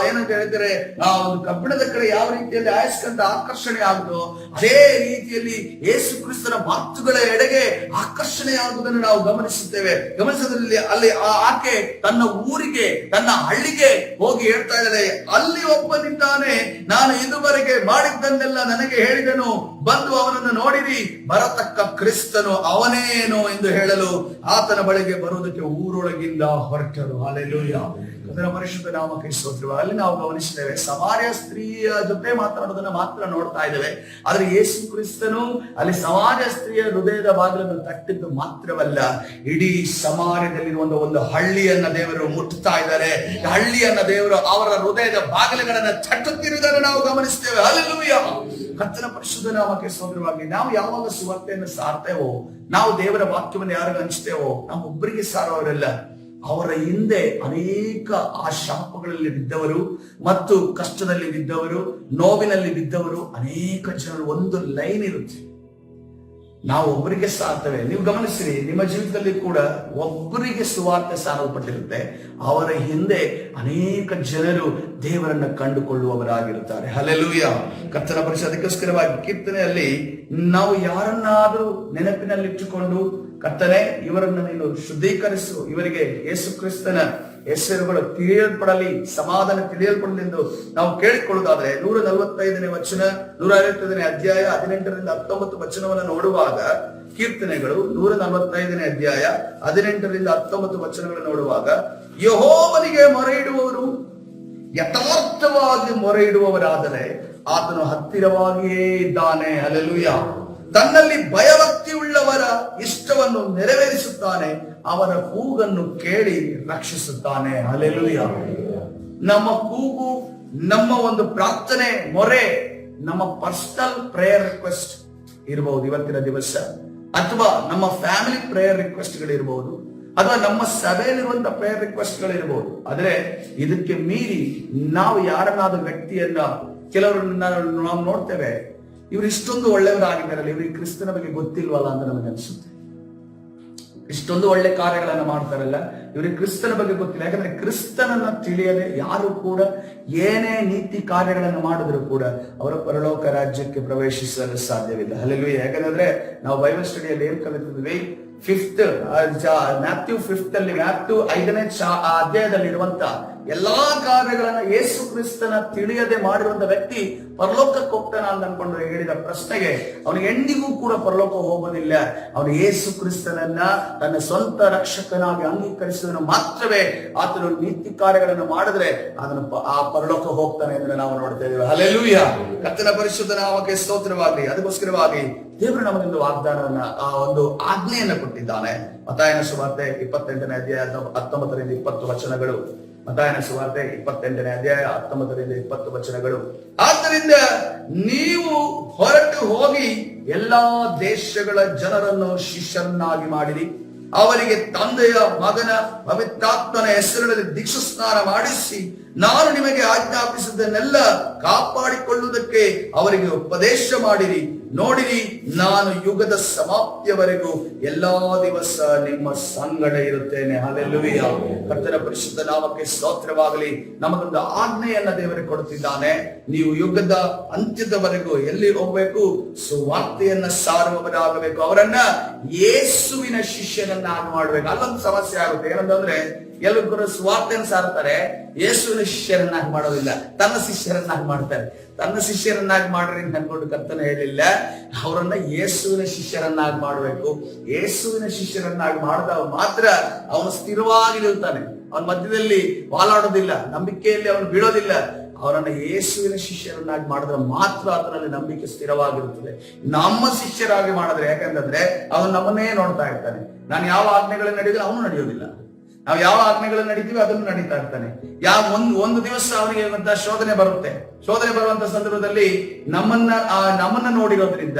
ಏನಂತ ಹೇಳಿದರೆ ಆ ಒಂದು ಕಬ್ಬಿಣದ ಕಡೆ ಯಾವ ರೀತಿಯಲ್ಲಿ ಆಯಸ್ಕಂತ ಆಕರ್ಷಣೆ ಆಗುತ್ತೋ ಅದೇ ರೀತಿಯಲ್ಲಿ ಯೇಸು ಕ್ರಿಸ್ತನ ಮಾತುಗಳ ಎಡೆಗೆ ಆಕರ್ಷಣೆ ಆಗುವುದನ್ನು ನಾವು ಗಮನಿಸುತ್ತೇವೆ. ಗಮನಿಸೋದ್ರಲ್ಲಿ ಅಲ್ಲಿ ಆಕೆ ತನ್ನ ಊರಿಗೆ, ತನ್ನ ಹಳ್ಳಿಗೆ ಹೋಗಿ ಹೇಳ್ತಾ ಇದ್ದಾಳೆ, ಅಲ್ಲಿ ಒಬ್ಬನಿದ್ದಾನೆ, ನಾನು ಇದುವರೆಗೆ ಮಾಡಿದ್ದನ್ನೆಲ್ಲ ನನಗೆ ಹೇಳಿದನು, ಬಂದು ಅವನನ್ನು ನೋಡಿರಿ, ಬರತಕ್ಕ ಕ್ರಿಸ್ತನು ಅವನೇನು ಎಂದು ಹೇಳಲು ಆತನ ಬಳಿಗೆ ಬರುವುದಕ್ಕೆ ಊರೊಳಗಿಂದ ಹೊರಟರು. ಹಲ್ಲೆಲೂಯಾ. ಅದರ ಪರಿಶುದ್ಧ ನಾಮಕ್ಕೆ ಸ್ತೋತ್ರ. ಅಲ್ಲಿ ನಾವು ಗಮನಿಸ್ತೇವೆ, ಸಮಾರ್ಯ ಸ್ತ್ರೀಯ ಜೊತೆ ಮಾತನಾಡೋದನ್ನ ಮಾತ್ರ ನೋಡ್ತಾ ಇದ್ದೇವೆ. ಆದ್ರೆ ಯೇಸು ಕ್ರಿಸ್ತನು ಅಲ್ಲಿ ಸಮಾರ್ಯ ಸ್ತ್ರೀಯ ಹೃದಯದ ಬಾಗಿಲನ್ನು ತಟ್ಟಿದ್ದು ಮಾತ್ರವಲ್ಲ, ಇಡೀ ಸಮಾರ್ಯದಲ್ಲಿರುವಂತ ಒಂದು ಹಳ್ಳಿಯನ್ನ ದೇವರು ಮುಟ್ಟುತ್ತಾ ಇದ್ದಾರೆ. ಹಳ್ಳಿಯನ್ನ ದೇವರು ಅವರ ಹೃದಯದ ಬಾಗಿಲುಗಳನ್ನ ತಟ್ಟುತ್ತಿರುವುದನ್ನು ನಾವು ಗಮನಿಸ್ತೇವೆ. ಹಲ್ಲೆಲೂಯಾ. ಕರ್ತನ ಪರಿಶುದ್ಧ ನಾಮಕ್ಕೆ ಸ್ತೋತ್ರವಾಗಿ. ನಾವು ಯಾವಾಗ ಸುವಾರ್ತೆಯನ್ನು ಸಾರ್ತೇವೋ, ನಾವು ದೇವರ ವಾಕ್ಯವನ್ನು ಯಾರಿಗೂ ಹಂಚ್ತೇವೋ, ನಾವು ಒಬ್ಬರಿಗೆ ಸಾರೋರೆಲ್ಲ, ಅವರ ಹಿಂದೆ ಅನೇಕ ಆ ಶಾಪಗಳಲ್ಲಿ ಬಿದ್ದವರು ಮತ್ತು ಕಷ್ಟದಲ್ಲಿ ಬಿದ್ದವರು, ನೋವಿನಲ್ಲಿ ಬಿದ್ದವರು ಅನೇಕ ಜನರು. ಒಂದು ಲೈನ್ ಇರುತ್ತೆ, ನಾವು ಒಬ್ಬರಿಗೆ ಸಾರ್ತೇವೆ. ನೀವು ಗಮನಿಸಿರಿ, ನಿಮ್ಮ ಜೀವಿತದಲ್ಲಿ ಕೂಡ ಒಬ್ಬರಿಗೆ ಸುವಾರ್ತೆ ಸಾರಲ್ಪಟ್ಟಿರುತ್ತೆ, ಅವರ ಹಿಂದೆ ಅನೇಕ ಜನರು ದೇವರನ್ನ ಕಂಡುಕೊಳ್ಳುವವರಾಗಿರುತ್ತಾರೆ. ಹಲ್ಲೆಲೂಯಾ. ಕರ್ತನ ಪರಿಶುದ್ಧ. ಅದಕ್ಕೋಸ್ಕರವಾಗಿ ಕೀರ್ತನೆಯಲ್ಲಿ ನಾವು ಯಾರನ್ನಾದರೂ ನೆನಪಿನಲ್ಲಿಟ್ಟುಕೊಂಡು, ಕರ್ತನೆ, ಇವರನ್ನು ನೀನು ಶುದ್ಧೀಕರಿಸು, ಇವರಿಗೆ ಯೇಸು ಕ್ರಿಸ್ತನ ಹೆಸರುಗಳು ತಿಳಿಯಲ್ಪಡಲಿ, ಸಮಾಧಾನ ತಿಳಿಯಲ್ಪಡಲಿ ಎಂದು ನಾವು ಕೇಳಿಕೊಳ್ಳುವುದಾದ್ರೆ 145ನೇ ವಚನ, 155ನೇ ಅಧ್ಯಾಯ 18ರಿಂದ 19 ವಚನವನ್ನು ನೋಡುವಾಗ, ಕೀರ್ತನೆಗಳು 145ನೇ ಅಧ್ಯಾಯ 18ರಿಂದ 19 ವಚನಗಳನ್ನು ನೋಡುವಾಗ, ಯೆಹೋವನಿಗೆ ಮೊರೆ ಇಡುವವರು ಯಥಾರ್ಥವಾಗಿ ಮೊರೆ ಇಡುವವರಾದರೆ ಆತನು ಹತ್ತಿರವಾಗಿಯೇ ಇದ್ದಾನೆ. ಹಲ್ಲೆಲೂಯಾ. ತನ್ನಲ್ಲಿ ಭಯಭಕ್ತಿ ಉಳ್ಳವರ ಇಷ್ಟವನ್ನು ನೆರವೇರಿಸುತ್ತಾನೆ, ಅವರ ಕೂಗನ್ನು ಕೇಳಿ ರಕ್ಷಿಸುತ್ತಾನೆ. ಹಲ್ಲೆಲೂಯಾ. ನಮ್ಮ ಕೂಗು, ನಮ್ಮ ಒಂದು ಪ್ರಾರ್ಥನೆ, ಮೊರೆ, ನಮ್ಮ ಪರ್ಸನಲ್ ಪ್ರೇಯರ್ ರಿಕ್ವೆಸ್ಟ್ ಇರಬಹುದು ಇವತ್ತಿನ ದಿವಸ, ಅಥವಾ ನಮ್ಮ ಫ್ಯಾಮಿಲಿ ಪ್ರೇಯರ್ ರಿಕ್ವೆಸ್ಟ್ ಗಳಿರಬಹುದು, ಅಥವಾ ನಮ್ಮ ಸಭೆಯಲ್ಲಿರುವಂತಹ ಪ್ರೇಯರ್ ರಿಕ್ವೆಸ್ಟ್ ಗಳಿರಬಹುದು. ಆದ್ರೆ ಇದಕ್ಕೆ ಮೀರಿ ನಾವು ಯಾರನ್ನಾದ ವ್ಯಕ್ತಿಯನ್ನ, ಕೆಲವರನ್ನ ನಾವು ನೋಡ್ತೇವೆ, ಇವರು ಇಷ್ಟೊಂದು ಒಳ್ಳೆಯವರಾಗಿದ್ದಾರಲ್ಲ, ಇವರಿಗೆ ಕ್ರಿಸ್ತನ ಬಗ್ಗೆ ಗೊತ್ತಿಲ್ವಲ್ಲ ಅಂತ ನಮಗೆ ಅನಿಸುತ್ತೆ. ಇಷ್ಟೊಂದು ಒಳ್ಳೆ ಕಾರ್ಯಗಳನ್ನ ಮಾಡ್ತಾರಲ್ಲ, ಇವರಿಗೆ ಕ್ರಿಸ್ತನ ಬಗ್ಗೆ ಗೊತ್ತಿಲ್ಲ. ಯಾಕಂದ್ರೆ ಕ್ರಿಸ್ತನನ್ನ ತಿಳಿಯದೆ ಯಾರು ಕೂಡ ಏನೇ ನೀತಿ ಕಾರ್ಯಗಳನ್ನು ಮಾಡಿದ್ರು ಕೂಡ ಅವರ ಪರಲೋಕ ರಾಜ್ಯಕ್ಕೆ ಪ್ರವೇಶಿಸಲು ಸಾಧ್ಯವಿಲ್ಲ. ಹಲ್ಲೆಲೂಯಾ. ಯಾಕಂದ್ರೆ ನಾವು ಬೈಬಲ್ ಸ್ಟಡಿಯಲ್ಲಿ ಏನ್ ಕಲಿತಿದ್ವಿ, ಮ್ಯಾಥ್ಯೂ 5ನೇ ಅಧ್ಯಾಯದಲ್ಲಿ ಇರುವಂತ ಎಲ್ಲಾ ಕಾರ್ಯಗಳನ್ನ ಯೇಸು ಕ್ರಿಸ್ತನ ತಿಳಿಯದೆ ಮಾಡಿರುವಂತ ವ್ಯಕ್ತಿ ಪರಲೋಕಕ್ಕೆ ಹೋಗ್ತಾನ ಅಂತ ಅನ್ಕೊಂಡು ಹೇಳಿದ ಪ್ರಶ್ನೆಗೆ, ಅವನಿಗೆ ಎಂದಿಗೂ ಕೂಡ ಪರಲೋಕ ಹೋಗೋದಿಲ್ಲ. ಅವನು ಯೇಸು ಕ್ರಿಸ್ತನನ್ನ ತನ್ನ ಸ್ವಂತ ರಕ್ಷಕನಾಗಿ ಅಂಗೀಕರಿಸಿದನು ಮಾತ್ರವೇ ಆತನು ನೀತಿ ಕಾರ್ಯಗಳನ್ನು ಮಾಡಿದ್ರೆ ಅದನ್ನು ಆ ಪರಲೋಕ ಹೋಗ್ತಾನೆ ಎಂದು ನಾವು ನೋಡ್ತಾ ಇದ್ದೇವೆ. ಹಲ್ಲೆಲೂಯಾ. ಕರ್ತನ ಪರಿಶುದ್ಧ ನಾಮಕ್ಕೆ ಸ್ತೋತ್ರವಾಗಲಿ. ಅದಕ್ಕೋಸ್ಕರವಾಗಿ ದೇವರು ನಮಗೊಂದು ವಾಗ್ದಾನವನ್ನ, ಆ ಒಂದು ಆಜ್ಞೆಯನ್ನು ಕೊಟ್ಟಿದ್ದಾನೆ. ಮತ್ತಾಯನ ಸುವಾರ್ತೆ 28ನೇ ಅಧ್ಯಾಯ 19ರಿಂದ 20 ವಚನಗಳು. ಮತ್ತಾಯನ ಸುವಾರ್ತೆ 28ನೇ ಅಧ್ಯಾಯ 19ರಿಂದ 20 ವಚನಗಳು. ಆದ್ದರಿಂದ ನೀವು ಹೊರಟು ಹೋಗಿ ಎಲ್ಲಾ ದೇಶಗಳ ಜನರನ್ನು ಶಿಷ್ಯರನ್ನಾಗಿ ಮಾಡಿರಿ, ಅವರಿಗೆ ತಂದೆಯ, ಮಗನ, ಪವಿತ್ರಾತ್ಮನ ಹೆಸರಿನಲ್ಲಿ ದೀಕ್ಷಾ ಸ್ನಾನ ಮಾಡಿಸಿ, ನಾನು ನಿಮಗೆ ಆಜ್ಞಾಪಿಸಿದ್ದನ್ನೆಲ್ಲ ಕಾಪಾಡಿಕೊಳ್ಳುವುದಕ್ಕೆ ಅವರಿಗೆ ಉಪದೇಶ ಮಾಡಿರಿ. ನೋಡಿರಿ, ನಾನು ಯುಗದ ಸಮಾಪ್ತಿಯವರೆಗೂ ಎಲ್ಲಾ ದಿವಸ ನಿಮ್ಮ ಸಂಗಡ ಇರುತ್ತೇನೆ. ಹಲ್ಲೆಲೂಯಾ. ಕರ್ತನ ಪರಿಶುದ್ಧ ನಾಮಕ್ಕೆ ಸ್ತೋತ್ರವಾಗಲಿ. ನಮಗೊಂದು ಆಜ್ಞೆಯನ್ನ ದೇವರಿಗೆ ಕೊಡುತ್ತಿದ್ದಾನೆ. ನೀವು ಯುಗದ ಅಂತ್ಯದವರೆಗೂ ಎಲ್ಲಿ ಹೋಗ್ಬೇಕು? ಸುವಾರ್ತೆಯನ್ನ ಸಾರುವವರಾಗಬೇಕು. ಅವರನ್ನ ಯೇಸುವಿನ ಶಿಷ್ಯರನ್ನಾಗಿ ಮಾಡ್ಬೇಕು. ಅಲ್ಲೊಂದು ಸಮಸ್ಯೆ ಆಗುತ್ತೆ. ಏನಂತಂದ್ರೆ ಎಲ್ಲರೂ ಸುವಾರ್ತೆಯನ್ನು ಸಾರುತ್ತಾರೆ, ಯೇಸುವಿನ ಶಿಷ್ಯರನ್ನಾಗಿ ಮಾಡೋದಿಲ್ಲ, ತನ್ನ ಶಿಷ್ಯರನ್ನಾಗಿ ಮಾಡ್ತಾರೆ. ತನ್ನ ಶಿಷ್ಯರನ್ನಾಗಿ ಮಾಡ್ರಿ ಅನ್ಕೊಂಡು ಕರ್ತನ ಹೇಳಿಲ್ಲ, ಅವರನ್ನ ಯೇಸುವಿನ ಶಿಷ್ಯರನ್ನಾಗಿ ಮಾಡಬೇಕು. ಯೇಸುವಿನ ಶಿಷ್ಯರನ್ನಾಗಿ ಮಾಡಿದವ ಮಾತ್ರ ಅವನು ಸ್ಥಿರವಾಗಿ ನಿಲ್ತಾನೆ. ಅವನ ಮಧ್ಯದಲ್ಲಿ ವಾಲಾಡೋದಿಲ್ಲ, ನಂಬಿಕೆಯಲ್ಲಿ ಅವನು ಬೀಳೋದಿಲ್ಲ. ಅವರನ್ನ ಯೇಸುವಿನ ಶಿಷ್ಯರನ್ನಾಗಿ ಮಾಡಿದ್ರೆ ಮಾತ್ರ ಅದರಲ್ಲಿ ನಂಬಿಕೆ ಸ್ಥಿರವಾಗಿರುತ್ತದೆ. ನಮ್ಮ ಶಿಷ್ಯರಾಗಿ ಮಾಡಿದ್ರೆ, ಯಾಕಂತಂದ್ರೆ ಅವನು ನಮ್ಮನ್ನೇ ನೋಡ್ತಾ ಇರ್ತಾನೆ. ನಾನು ಯಾವ ಆಜ್ಞೆಗಳನ್ನು ನಡೆಯುವುದು ಅವನು ನಡೆಯೋದಿಲ್ಲ, ನಾವು ಯಾವ ಆಜ್ಞೆಗಳನ್ನು ನಡೀತೀವಿ ಅದನ್ನು ನಡೀತಾ ಇರ್ತಾನೆ. ಒಂದು ದಿವಸ ಅವನಿಗೆ ಶೋಧನೆ ಬರುತ್ತೆ. ಶೋಧನೆ ಬರುವಂತ ಸಂದರ್ಭದಲ್ಲಿ ನಮ್ಮನ್ನ ನೋಡಿರೋದ್ರಿಂದ,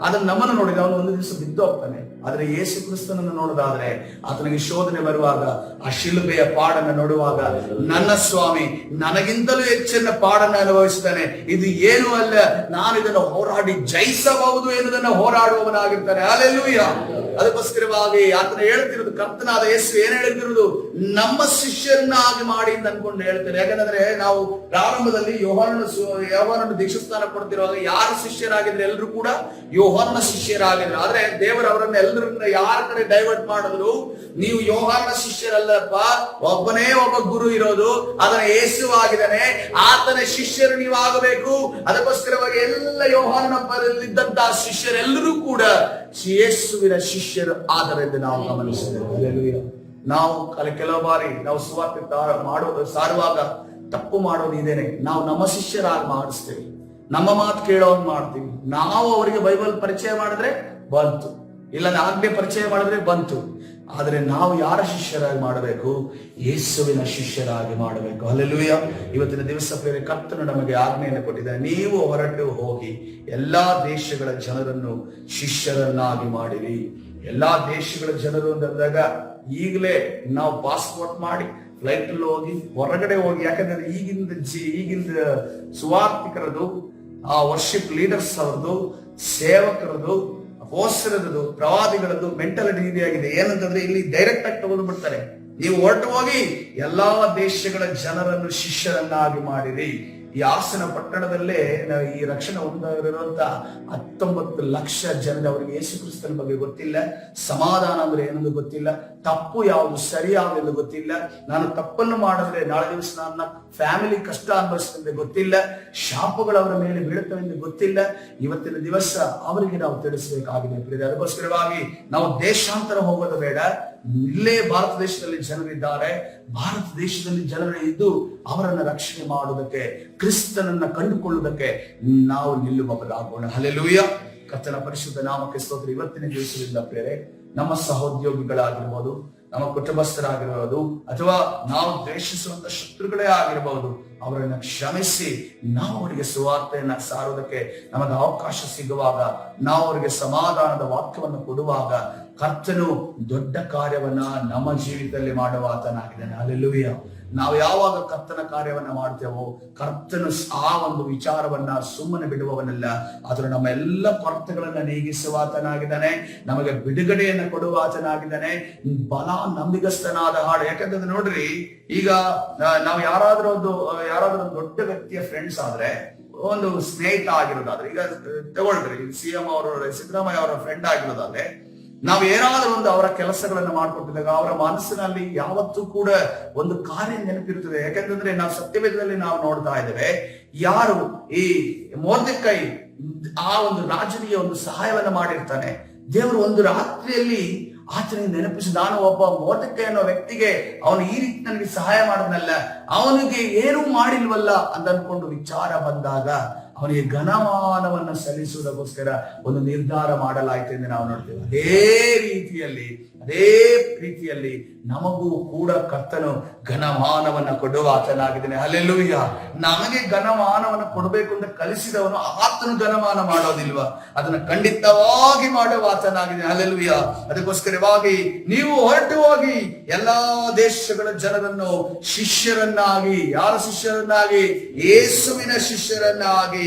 ಅದನ್ನ ನಮ್ಮನ್ನು ನೋಡಿದ ಅವನು ಒಂದು ದಿವಸ ಬಿದ್ದು ಹೋಗ್ತಾನೆ. ಆದ್ರೆ ಯೇಸು ಕ್ರಿಸ್ತನನ್ನು ನೋಡೋದಾದ್ರೆ ಆತನಿಗೆ ಶೋಧನೆ ಬರುವಾಗ, ಆ ಶಿಲುಬೆಯ ಪಾಡನ್ನು ನೋಡುವಾಗ, ನನ್ನ ಸ್ವಾಮಿ ನನಗಿಂತಲೂ ಹೆಚ್ಚಿನ ಪಾಡನ್ನು ಅನುಭವಿಸ್ತಾನೆ, ಇದು ಏನು ಅಲ್ಲ, ನಾನು ಇದನ್ನು ಹೋರಾಡಿ ಜಯಿಸಬಹುದು ಎನ್ನುವುದನ್ನು ಹೋರಾಡುವವನಾಗಿರ್ತಾನೆ. ಹಲ್ಲೆಲೂಯಾ. ಅದಕ್ಕೋಸ್ಕರವಾಗಿ ಆತನ ಹೇಳ್ತಿರೋದು, ಕರ್ತನಾದ ಯೇಸು ಏನ್ ಹೇಳ್ತಿರೋದು, ನಮ್ಮ ಶಿಷ್ಯರನ್ನಾಗಿ ಮಾಡಿ ಅಂತ ಅನ್ಕೊಂಡು ಹೇಳ್ತಾರೆ. ಯಾಕಂದ್ರೆ ನಾವು ಪ್ರಾರಂಭದಲ್ಲಿ ಯೋಹಾನನ ದೀಕ್ಷಾಸ್ನಾನ ಕೊಡ್ತಿರುವಾಗ ಯಾರು ಶಿಷ್ಯರಾಗಿದ್ರೆ ಎಲ್ಲರೂ ಕೂಡ ಯೋಹಾನನ ಶಿಷ್ಯರಾಗಿದ್ರು. ಆದ್ರೆ ದೇವರು ಅವರನ್ನ ಎಲ್ಲರನ್ನ ಯಾರ ಕಡೆ ಡೈವರ್ಟ್ ಮಾಡಿದ್ರು, ನೀವು ಯೋಹಾನನ ಶಿಷ್ಯರಲ್ಲಪ್ಪ, ಒಬ್ಬನೇ ಒಬ್ಬ ಗುರು ಇರೋದು, ಅದರ ಯೇಸು ಆಗಿದ್ದಾನೆ, ಆತನ ಶಿಷ್ಯರು ನೀವು ಆಗಬೇಕು. ಅದಕ್ಕೋಸ್ಕರವಾಗಿ ಎಲ್ಲ ಯೋಹಾನನ ಪರದಲ್ಲಿದ್ದಂತಹ ಶಿಷ್ಯರೆಲ್ಲರೂ ಕೂಡ ಯೇಸುವಿನ ಶಿಷ್ಯರು ಆದರೆಂದು ನಾವು ಗಮನಿಸಿದ್ದೇವೆ. ನಾವು ಕೆಲವು ಬಾರಿ ನಾವು ಸುವಾರ್ತೆ ಸಾರುವಾಗ ತಪ್ಪು ಮಾಡೋದು ಇದೇನೆ. ನಾವು ನಮ್ಮ ಶಿಷ್ಯರಾಗಿ ಮಾಡಿಸ್ತೇವೆ, ನಮ್ಮ ಮಾತು ಕೇಳೋದು ಮಾಡ್ತೀವಿ. ನಾವು ಅವರಿಗೆ ಬೈಬಲ್ ಪರಿಚಯ ಮಾಡಿದ್ರೆ ಬಂತು, ಇಲ್ಲ ಆಜ್ಞೆ ಪರಿಚಯ ಮಾಡಿದ್ರೆ ಬಂತು. ಆದ್ರೆ ನಾವು ಯಾರ ಶಿಷ್ಯರಾಗಿ ಮಾಡಬೇಕು? ಯೇಸುವಿನ ಶಿಷ್ಯರಾಗಿ ಮಾಡಬೇಕು. ಹಲ್ಲೆಲೂಯಾ. ಇವತ್ತಿನ ದಿವಸ ಪ್ರಿಯರೇ, ಕರ್ತನು ನಮಗೆ ಆಜ್ಞೆಯನ್ನು ಕೊಟ್ಟಿದ್ದಾನೆ. ನೀವು ಹೊರಟು ಹೋಗಿ ಎಲ್ಲಾ ದೇಶಗಳ ಜನರನ್ನು ಶಿಷ್ಯರನ್ನಾಗಿ ಮಾಡಿರಿ. ಎಲ್ಲಾ ದೇಶಗಳ ಜನರು ಅಂದಾಗ ಈಗಲೇ ನಾವು ಪಾಸ್ಪೋರ್ಟ್ ಮಾಡಿ ಫ್ಲೈಟ್ ಅಲ್ಲಿ ಹೋಗಿ ಹೊರಗಡೆ ಹೋಗಿ, ಯಾಕಂದ್ರೆ ಈಗಿಂದ ಸುವಾರ್ತಿಕರದು, ಆ ವರ್ಷಿಪ್ ಲೀಡರ್ಸ್ ಅವರದು, ಸೇವಕರದು, ಅಪೊಸ್ತಲರದು, ಪ್ರವಾದಿಗಳದ್ದು ಮೆಂಟಾಲಿಟಿ ರೀತಿಯಾಗಿದೆ. ಏನಂತಂದ್ರೆ ಇಲ್ಲಿ ಡೈರೆಕ್ಟ್ ಆಗಿ ತಗೊಂಡು ಬಿಡ್ತಾರೆ. ನೀವು ಹೊರಟು ಹೋಗಿ ಎಲ್ಲಾ ದೇಶಗಳ ಜನರನ್ನು ಶಿಷ್ಯರನ್ನಾಗಿ ಮಾಡಿರಿ. ಈ ಹಾಸನ ಪಟ್ಟಣದಲ್ಲೇ ಈ ರಕ್ಷಣೆ ಹೊಂದಿರುವಂತ 19 ಲಕ್ಷ ಜನ, ಅವರಿಗೆ ಯೇಸು ಕ್ರಿಸ್ತನ ಬಗ್ಗೆ ಗೊತ್ತಿಲ್ಲ, ಸಮಾಧಾನ ಅಂದ್ರೆ ಏನಂದು ಗೊತ್ತಿಲ್ಲ, ತಪ್ಪು ಯಾವುದು ಸರಿ ಯಾವುದು ಗೊತ್ತಿಲ್ಲ, ನಾನು ತಪ್ಪನ್ನು ಮಾಡಿದ್ರೆ ನಾಳೆ ದಿವಸ ನನ್ನ ಫ್ಯಾಮಿಲಿ ಕಷ್ಟ ಅನುಭವಿಸ್ತದೆ ಗೊತ್ತಿಲ್ಲ, ಶಾಪಗಳು ಅವರ ಮೇಲೆ ಬೀಳುತ್ತವೆಂದು ಗೊತ್ತಿಲ್ಲ. ಇವತ್ತಿನ ದಿವಸ ಅವರಿಗೆ ನಾವು ತಿಳಿಸಬೇಕಾಗಿದೆ. ಅದಕ್ಕೋಸ್ಕರವಾಗಿ ನಾವು ದೇಶಾಂತರ ಹೋಗೋದು ಬೇಡ. ಇಲ್ಲೇ ಭಾರತ ದೇಶದಲ್ಲಿ ಜನರಿದ್ದಾರೆ. ಭಾರತ ದೇಶದಲ್ಲಿ ಜನರು ಇದ್ದು ಅವರನ್ನ ರಕ್ಷಣೆ ಮಾಡುವುದಕ್ಕೆ, ಕ್ರಿಸ್ತನನ್ನ ಕಂಡುಕೊಳ್ಳುವುದಕ್ಕೆ ನಾವು ನಿಲ್ಲುವವರಾಗೋಣ. ಹಲ್ಲೆಲೂಯಾ. ಕರ್ತನ ಪರಿಶುದ್ಧ ನಾಮಕ್ಕೆ ಸ್ತೋತ್ರ. ಇವತ್ತಿನ ದಿವಸದಿಂದ ಪ್ರಿಯರೇ, ನಮ್ಮ ಸಹೋದ್ಯೋಗಿಗಳಾಗಿರ್ಬೋದು, ನಮ್ಮ ಕುಟುಂಬಸ್ಥರಾಗಿರ್ಬೋದು, ಅಥವಾ ನಾವು ದ್ವೇಷಿಸುವಂತ ಶತ್ರುಗಳೇ ಆಗಿರಬಹುದು, ಅವರನ್ನ ಕ್ಷಮಿಸಿ ನಾವು ಅವರಿಗೆ ಸುವಾರ್ತೆಯನ್ನ ಸಾರೋದಕ್ಕೆ ನಮಗೆ ಅವಕಾಶ ಸಿಗುವಾಗ, ನಾವು ಅವರಿಗೆ ಸಮಾಧಾನದ ವಾಕ್ಯವನ್ನು ಕೊಡುವಾಗ, ಕರ್ತನು ದೊಡ್ಡ ಕಾರ್ಯವನ್ನ ನಮ್ಮ ಜೀವಿತದಲ್ಲಿ ಮಾಡುವ ಆತನಾಗಿದ್ದಾನೆ. ಹಲ್ಲೆಲೂಯಾ. ನಾವು ಯಾವಾಗ ಕರ್ತನ ಕಾರ್ಯವನ್ನ ಮಾಡ್ತೇವೋ, ಕರ್ತನು ಆ ಒಂದು ವಿಚಾರವನ್ನ ಸುಮ್ಮನೆ ಬಿಡುವವನಲ್ಲ, ಆದರೂ ನಮ್ಮ ಎಲ್ಲ ಕೊರತೆಗಳನ್ನ ನೀಗಿಸುವ ಆತನಾಗಿದ್ದಾನೆ. ನಮಗೆ ಬಿಡುಗಡೆಯನ್ನ ಕೊಡುವ ಆತನಾಗಿದ್ದಾನೆ. ಬಲ ನಂಬಿಗಸ್ತನಾದ ಹಾಡು. ಯಾಕಂತಂದ್ರೆ ನೋಡ್ರಿ, ಈಗ ನಾವು ಯಾರಾದ್ರೂ ಒಂದು ದೊಡ್ಡ ವ್ಯಕ್ತಿಯ ಫ್ರೆಂಡ್ಸ್ ಆದ್ರೆ, ಒಂದು ಸ್ನೇಹಿತ ಆಗಿರೋದಾದ್ರೆ, ಈಗ ತಗೊಳ್ರಿ CM ಅವರು ಸಿದ್ದರಾಮಯ್ಯ ಅವರ ಫ್ರೆಂಡ್ ಆಗಿರೋದಾದ್ರೆ, ನಾವು ಏನಾದ್ರೂ ಒಂದು ಅವರ ಕೆಲಸಗಳನ್ನ ಮಾಡ್ಕೊಟ್ಟಿದ್ದಾಗ ಅವರ ಮನಸ್ಸಿನಲ್ಲಿ ಯಾವತ್ತೂ ಕೂಡ ಒಂದು ಕಾರ್ಯ ನೆನಪಿರುತ್ತದೆ. ಯಾಕಂತಂದ್ರೆ ನಾವು ಸತ್ಯವೇದದಲ್ಲಿ ನಾವು ನೋಡ್ತಾ ಇದ್ದೇವೆ, ಯಾರು ಈ ಮೊರ್ದೆಕೈ ಆ ಒಂದು ರಾಜನಿಗೆ ಒಂದು ಸಹಾಯವನ್ನ ಮಾಡಿರ್ತಾನೆ, ದೇವರು ಒಂದು ರಾತ್ರಿಯಲ್ಲಿ ಆತನಿಗೆ ನೆನಪಿಸಿ, ನಾನು ಒಬ್ಬ ಮೊರ್ದೆಕೈ ಅನ್ನೋ ವ್ಯಕ್ತಿಗೆ ಅವನು ಈ ರೀತಿ ನನಗೆ ಸಹಾಯ ಮಾಡಿದ್ನಲ್ಲ, ಅವನಿಗೆ ಏನೂ ಮಾಡಿಲ್ವಲ್ಲ ಅಂತ ಅನ್ಕೊಂಡು ವಿಚಾರ ಬಂದಾಗ ಅವನಿಗೆ ಘನಮಾನವನ್ನ ಸಲ್ಲಿಸುವುದಕ್ಕೋಸ್ಕರ ಒಂದು ನಿರ್ಧಾರ ಮಾಡಲಾಯಿತು ಎಂದು ನಾವು ನೋಡ್ತೇವೆ. ಅದೇ ರೀತಿಯಲ್ಲಿ ಅದೇ ಪ್ರೀತಿಯಲ್ಲಿ ನಮಗೂ ಕೂಡ ಕರ್ತನು ಘನಮಾನವನ್ನ ಕೊಡುವ ಆತನಾಗಿದ್ದಾನೆ. ಹಲ್ಲೆಲೂಯ. ನಮಗೆ ಘನಮಾನವನ್ನು ಕೊಡಬೇಕು ಅಂತ ಕಲಿಸಿದವನು ಆತನು ಘನಮಾನ ಮಾಡೋದಿಲ್ವಾ? ಅದನ್ನ ಖಂಡಿತವಾಗಿ ಮಾಡುವ ಆತನಾಗಿದ್ದಾನೆ. ಹಲ್ಲೆಲೂಯ. ಅದಕ್ಕೋಸ್ಕರವಾಗಿ ನೀವು ಹೊರಟು ಹೋಗಿ ಎಲ್ಲಾ ದೇಶಗಳ ಜನರನ್ನು ಶಿಷ್ಯರನ್ನಾಗಿ, ಯಾರ ಶಿಷ್ಯರನ್ನಾಗಿ? ಯೇಸುವಿನ ಶಿಷ್ಯರನ್ನಾಗಿ,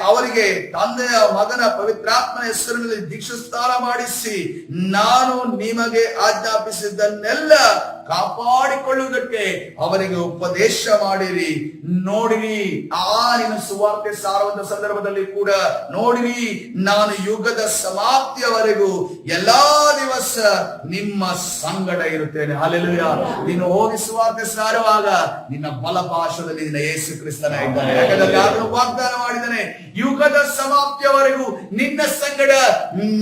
ಅವರಿಗೆ ತಂದೆಯ ಮಗನ ಪವಿತ್ರಾತ್ಮನ ಹೆಸರಿನಲ್ಲಿ ದೀಕ್ಷಾಸ್ನಾನ ಮಾಡಿಸಿ ನಾನು ನಿಮಗೆ ಆಜ್ಞಾಪಿಸಿದ್ದನ್ನೆಲ್ಲ ಕಾಪಾಡಿಕೊಳ್ಳುವುದಕ್ಕೆ ಅವರಿಗೆ ಉಪದೇಶ ಮಾಡಿರಿ. ನೋಡಿರಿ, ನಿನ್ನ ಸುವಾರ್ತೆ ಸಾರುವಂತ ಸಂದರ್ಭದಲ್ಲಿ ಕೂಡ ನೋಡಿರಿ, ನಾನು ಯುಗದ ಸಮಾಪ್ತಿಯವರೆಗೂ ಎಲ್ಲಾ ದಿವಸ ನಿಮ್ಮ ಸಂಗಡ ಇರುತ್ತೇನೆ. ಹಲ್ಲೆಲೂಯಾ. ನೀನು ಹೋಗಿ ಸುವಾರ್ತೆ ಸಾರುವಾಗ ನಿನ್ನ ಬಲಪಾರ್ಶ್ವದಲ್ಲಿ ನಿನ್ನ ಯೇಸು ಕ್ರಿಸ್ತನ ಇದ್ದಾನೆ. ಯಾಕಂದ್ರೆ ಆತನು ವಾಗ್ದಾನ ಮಾಡಿದ್ದಾನೆ, ಯುಗದ ಸಮಾಪ್ತಿಯವರೆಗೂ ನಿನ್ನ ಸಂಗಡ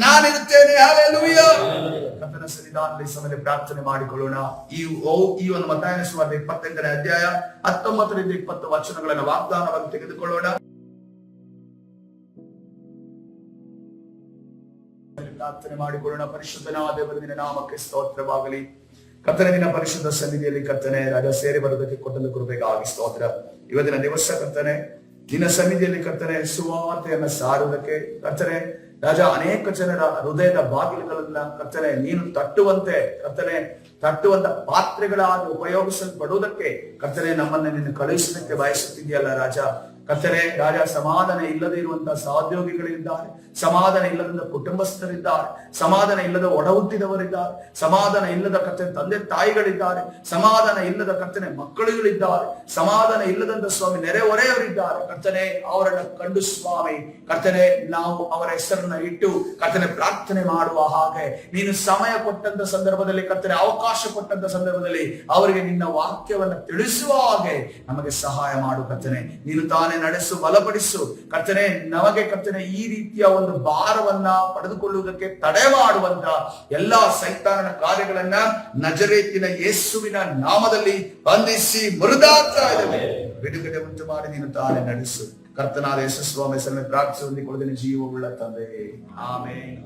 ನಾನಿರುತ್ತೇನೆ. ಹಲ್ಲೆಲೂಯಾ. ಕರ್ತನ ಸನ್ನಿಧಾನದಲ್ಲಿ ಸಮಯ ಪ್ರಾರ್ಥನೆ ಮಾಡಿಕೊಳ್ಳೋಣ. ಈ ಒಂದು ಮತ್ತಾಯನ ಸುವಾರ್ತೆ 28ನೇ ಅಧ್ಯಾಯ 19ರಿಂದ 20 ವಚನಗಳನ್ನು ವಾಗ್ದಾನವಾಗಿ ತೆಗೆದುಕೊಳ್ಳೋಣ. ಪ್ರಾರ್ಥನೆ ಮಾಡಿಕೊಳ್ಳೋಣ. ಪರಿಶುದ್ಧನಾದ ದೇವರ ನಾಮಕ್ಕೆ ಸ್ತೋತ್ರವಾಗಲಿ. ಕರ್ತನೆ, ನಿನ್ನ ಪರಿಶುದ್ಧ ಸನ್ನಿಧಿಯಲ್ಲಿ ಕರ್ತನೆ ರಾಜ ಸೇರಿ ಬರೋದಕ್ಕೆ ಕೊಟ್ಟಂತ ಕೃಪೆಗಾಗಿ ಸ್ತೋತ್ರ. ಇವತ್ತಿನ ದಿವಸ ಕರ್ತನೆ ನಿನ್ನ ಸನ್ನಿಧಿಯಲ್ಲಿ ಕರ್ತನೆ ಸುವಾರ್ತೆಯನ್ನ ಸಾರುವುದಕ್ಕೆ ಕರ್ತನೆ ರಾಜ ಅನೇಕ ಜನರ ಹೃದಯದ ಬಾಗಿಲುಗಳನ್ನ ಕರ್ತನೆ ನೀನು ತಟ್ಟುವಂತ ಪಾತ್ರೆಗಳಾಗಿ ಉಪಯೋಗಿಸಲ್ಪಡುವುದಕ್ಕೆ ಕರ್ತನೆ ನಮ್ಮನ್ನ ನೀನು ಕಳುಹಿಸಲಿಕ್ಕೆ ಬಯಸುತ್ತಿದೆಯಲ್ಲ ರಾಜ. ಕರ್ತನೆ ರಾಜ, ಸಮಾಧಾನ ಇಲ್ಲದೆ ಇರುವಂತಹ ಸಹೋದ್ಯೋಗಿಗಳಿದ್ದಾರೆ, ಸಮಾಧಾನ ಇಲ್ಲದ ಕುಟುಂಬಸ್ಥರಿದ್ದಾರೆ, ಸಮಾಧಾನ ಇಲ್ಲದ ಒಡ ಹುಟ್ಟಿದವರಿದ್ದಾರೆ, ಸಮಾಧಾನ ಇಲ್ಲದ ಕರ್ತನೆ ತಂದೆ ತಾಯಿಗಳಿದ್ದಾರೆ, ಸಮಾಧಾನ ಇಲ್ಲದ ಕರ್ತನೆ ಮಕ್ಕಳುಗಳಿದ್ದಾರೆ, ಸಮಾಧಾನ ಇಲ್ಲದಂತ ಸ್ವಾಮಿ ನೆರೆಹೊರೆಯವರಿದ್ದಾರೆ. ಕರ್ತನೆ ಅವರನ್ನ ಕಂಡು ಸ್ವಾಮಿ ಕರ್ತನೆ ನಾವು ಅವರ ಹೆಸರನ್ನ ಇಟ್ಟು ಕರ್ತನೆ ಪ್ರಾರ್ಥನೆ ಮಾಡುವ ಹಾಗೆ ನೀನು ಸಮಯ ಕೊಟ್ಟಂತ ಸಂದರ್ಭದಲ್ಲಿ ಕರ್ತನೆ ಅವಕಾಶ ಕೊಟ್ಟಂತ ಸಂದರ್ಭದಲ್ಲಿ ಅವರಿಗೆ ನಿನ್ನ ವಾಕ್ಯವನ್ನ ತಿಳಿಸುವ ಹಾಗೆ ನಮಗೆ ಸಹಾಯ ಮಾಡು ಕರ್ತನೆ. ನೀನು ತಾನೇ ನಡೆಸು, ಬಲಪಡಿಸು ಕರ್ತನೆ. ನಮಗೆ ಕರ್ತನೆ ಈ ರೀತಿಯ ಒಂದು ಭಾರವನ್ನ ಪಡೆದುಕೊಳ್ಳುವುದಕ್ಕೆ ತಡೆ ಮಾಡುವಂತ ಎಲ್ಲಾ ಸೈತಾನನ ಕಾರ್ಯಗಳನ್ನ ನಜರೇತಿನ ಯೇಸುವಿನ ನಾಮದಲ್ಲಿ ಬಂಧಿಸಿ ಮುರಿದಾಗ್ತಾ ಇದ್ದೇವೆ. ಬಿಡುಗಡೆ ಉಂಟು ಮಾಡಿ ನೀನು ತಾನೇ ನಡೆಸು. ಕರ್ತನಾದ ಯೇಸು ಸ್ವಾಮಿ ಹೆಸರನ್ನು ಪ್ರಾರ್ಥಿಸಿ ಹೊಂದಿಕೊಳ್ಳುವುದನ್ನು ಜೀವವುಳ್ಳ ತಂದೆ. ಆಮೆನ್.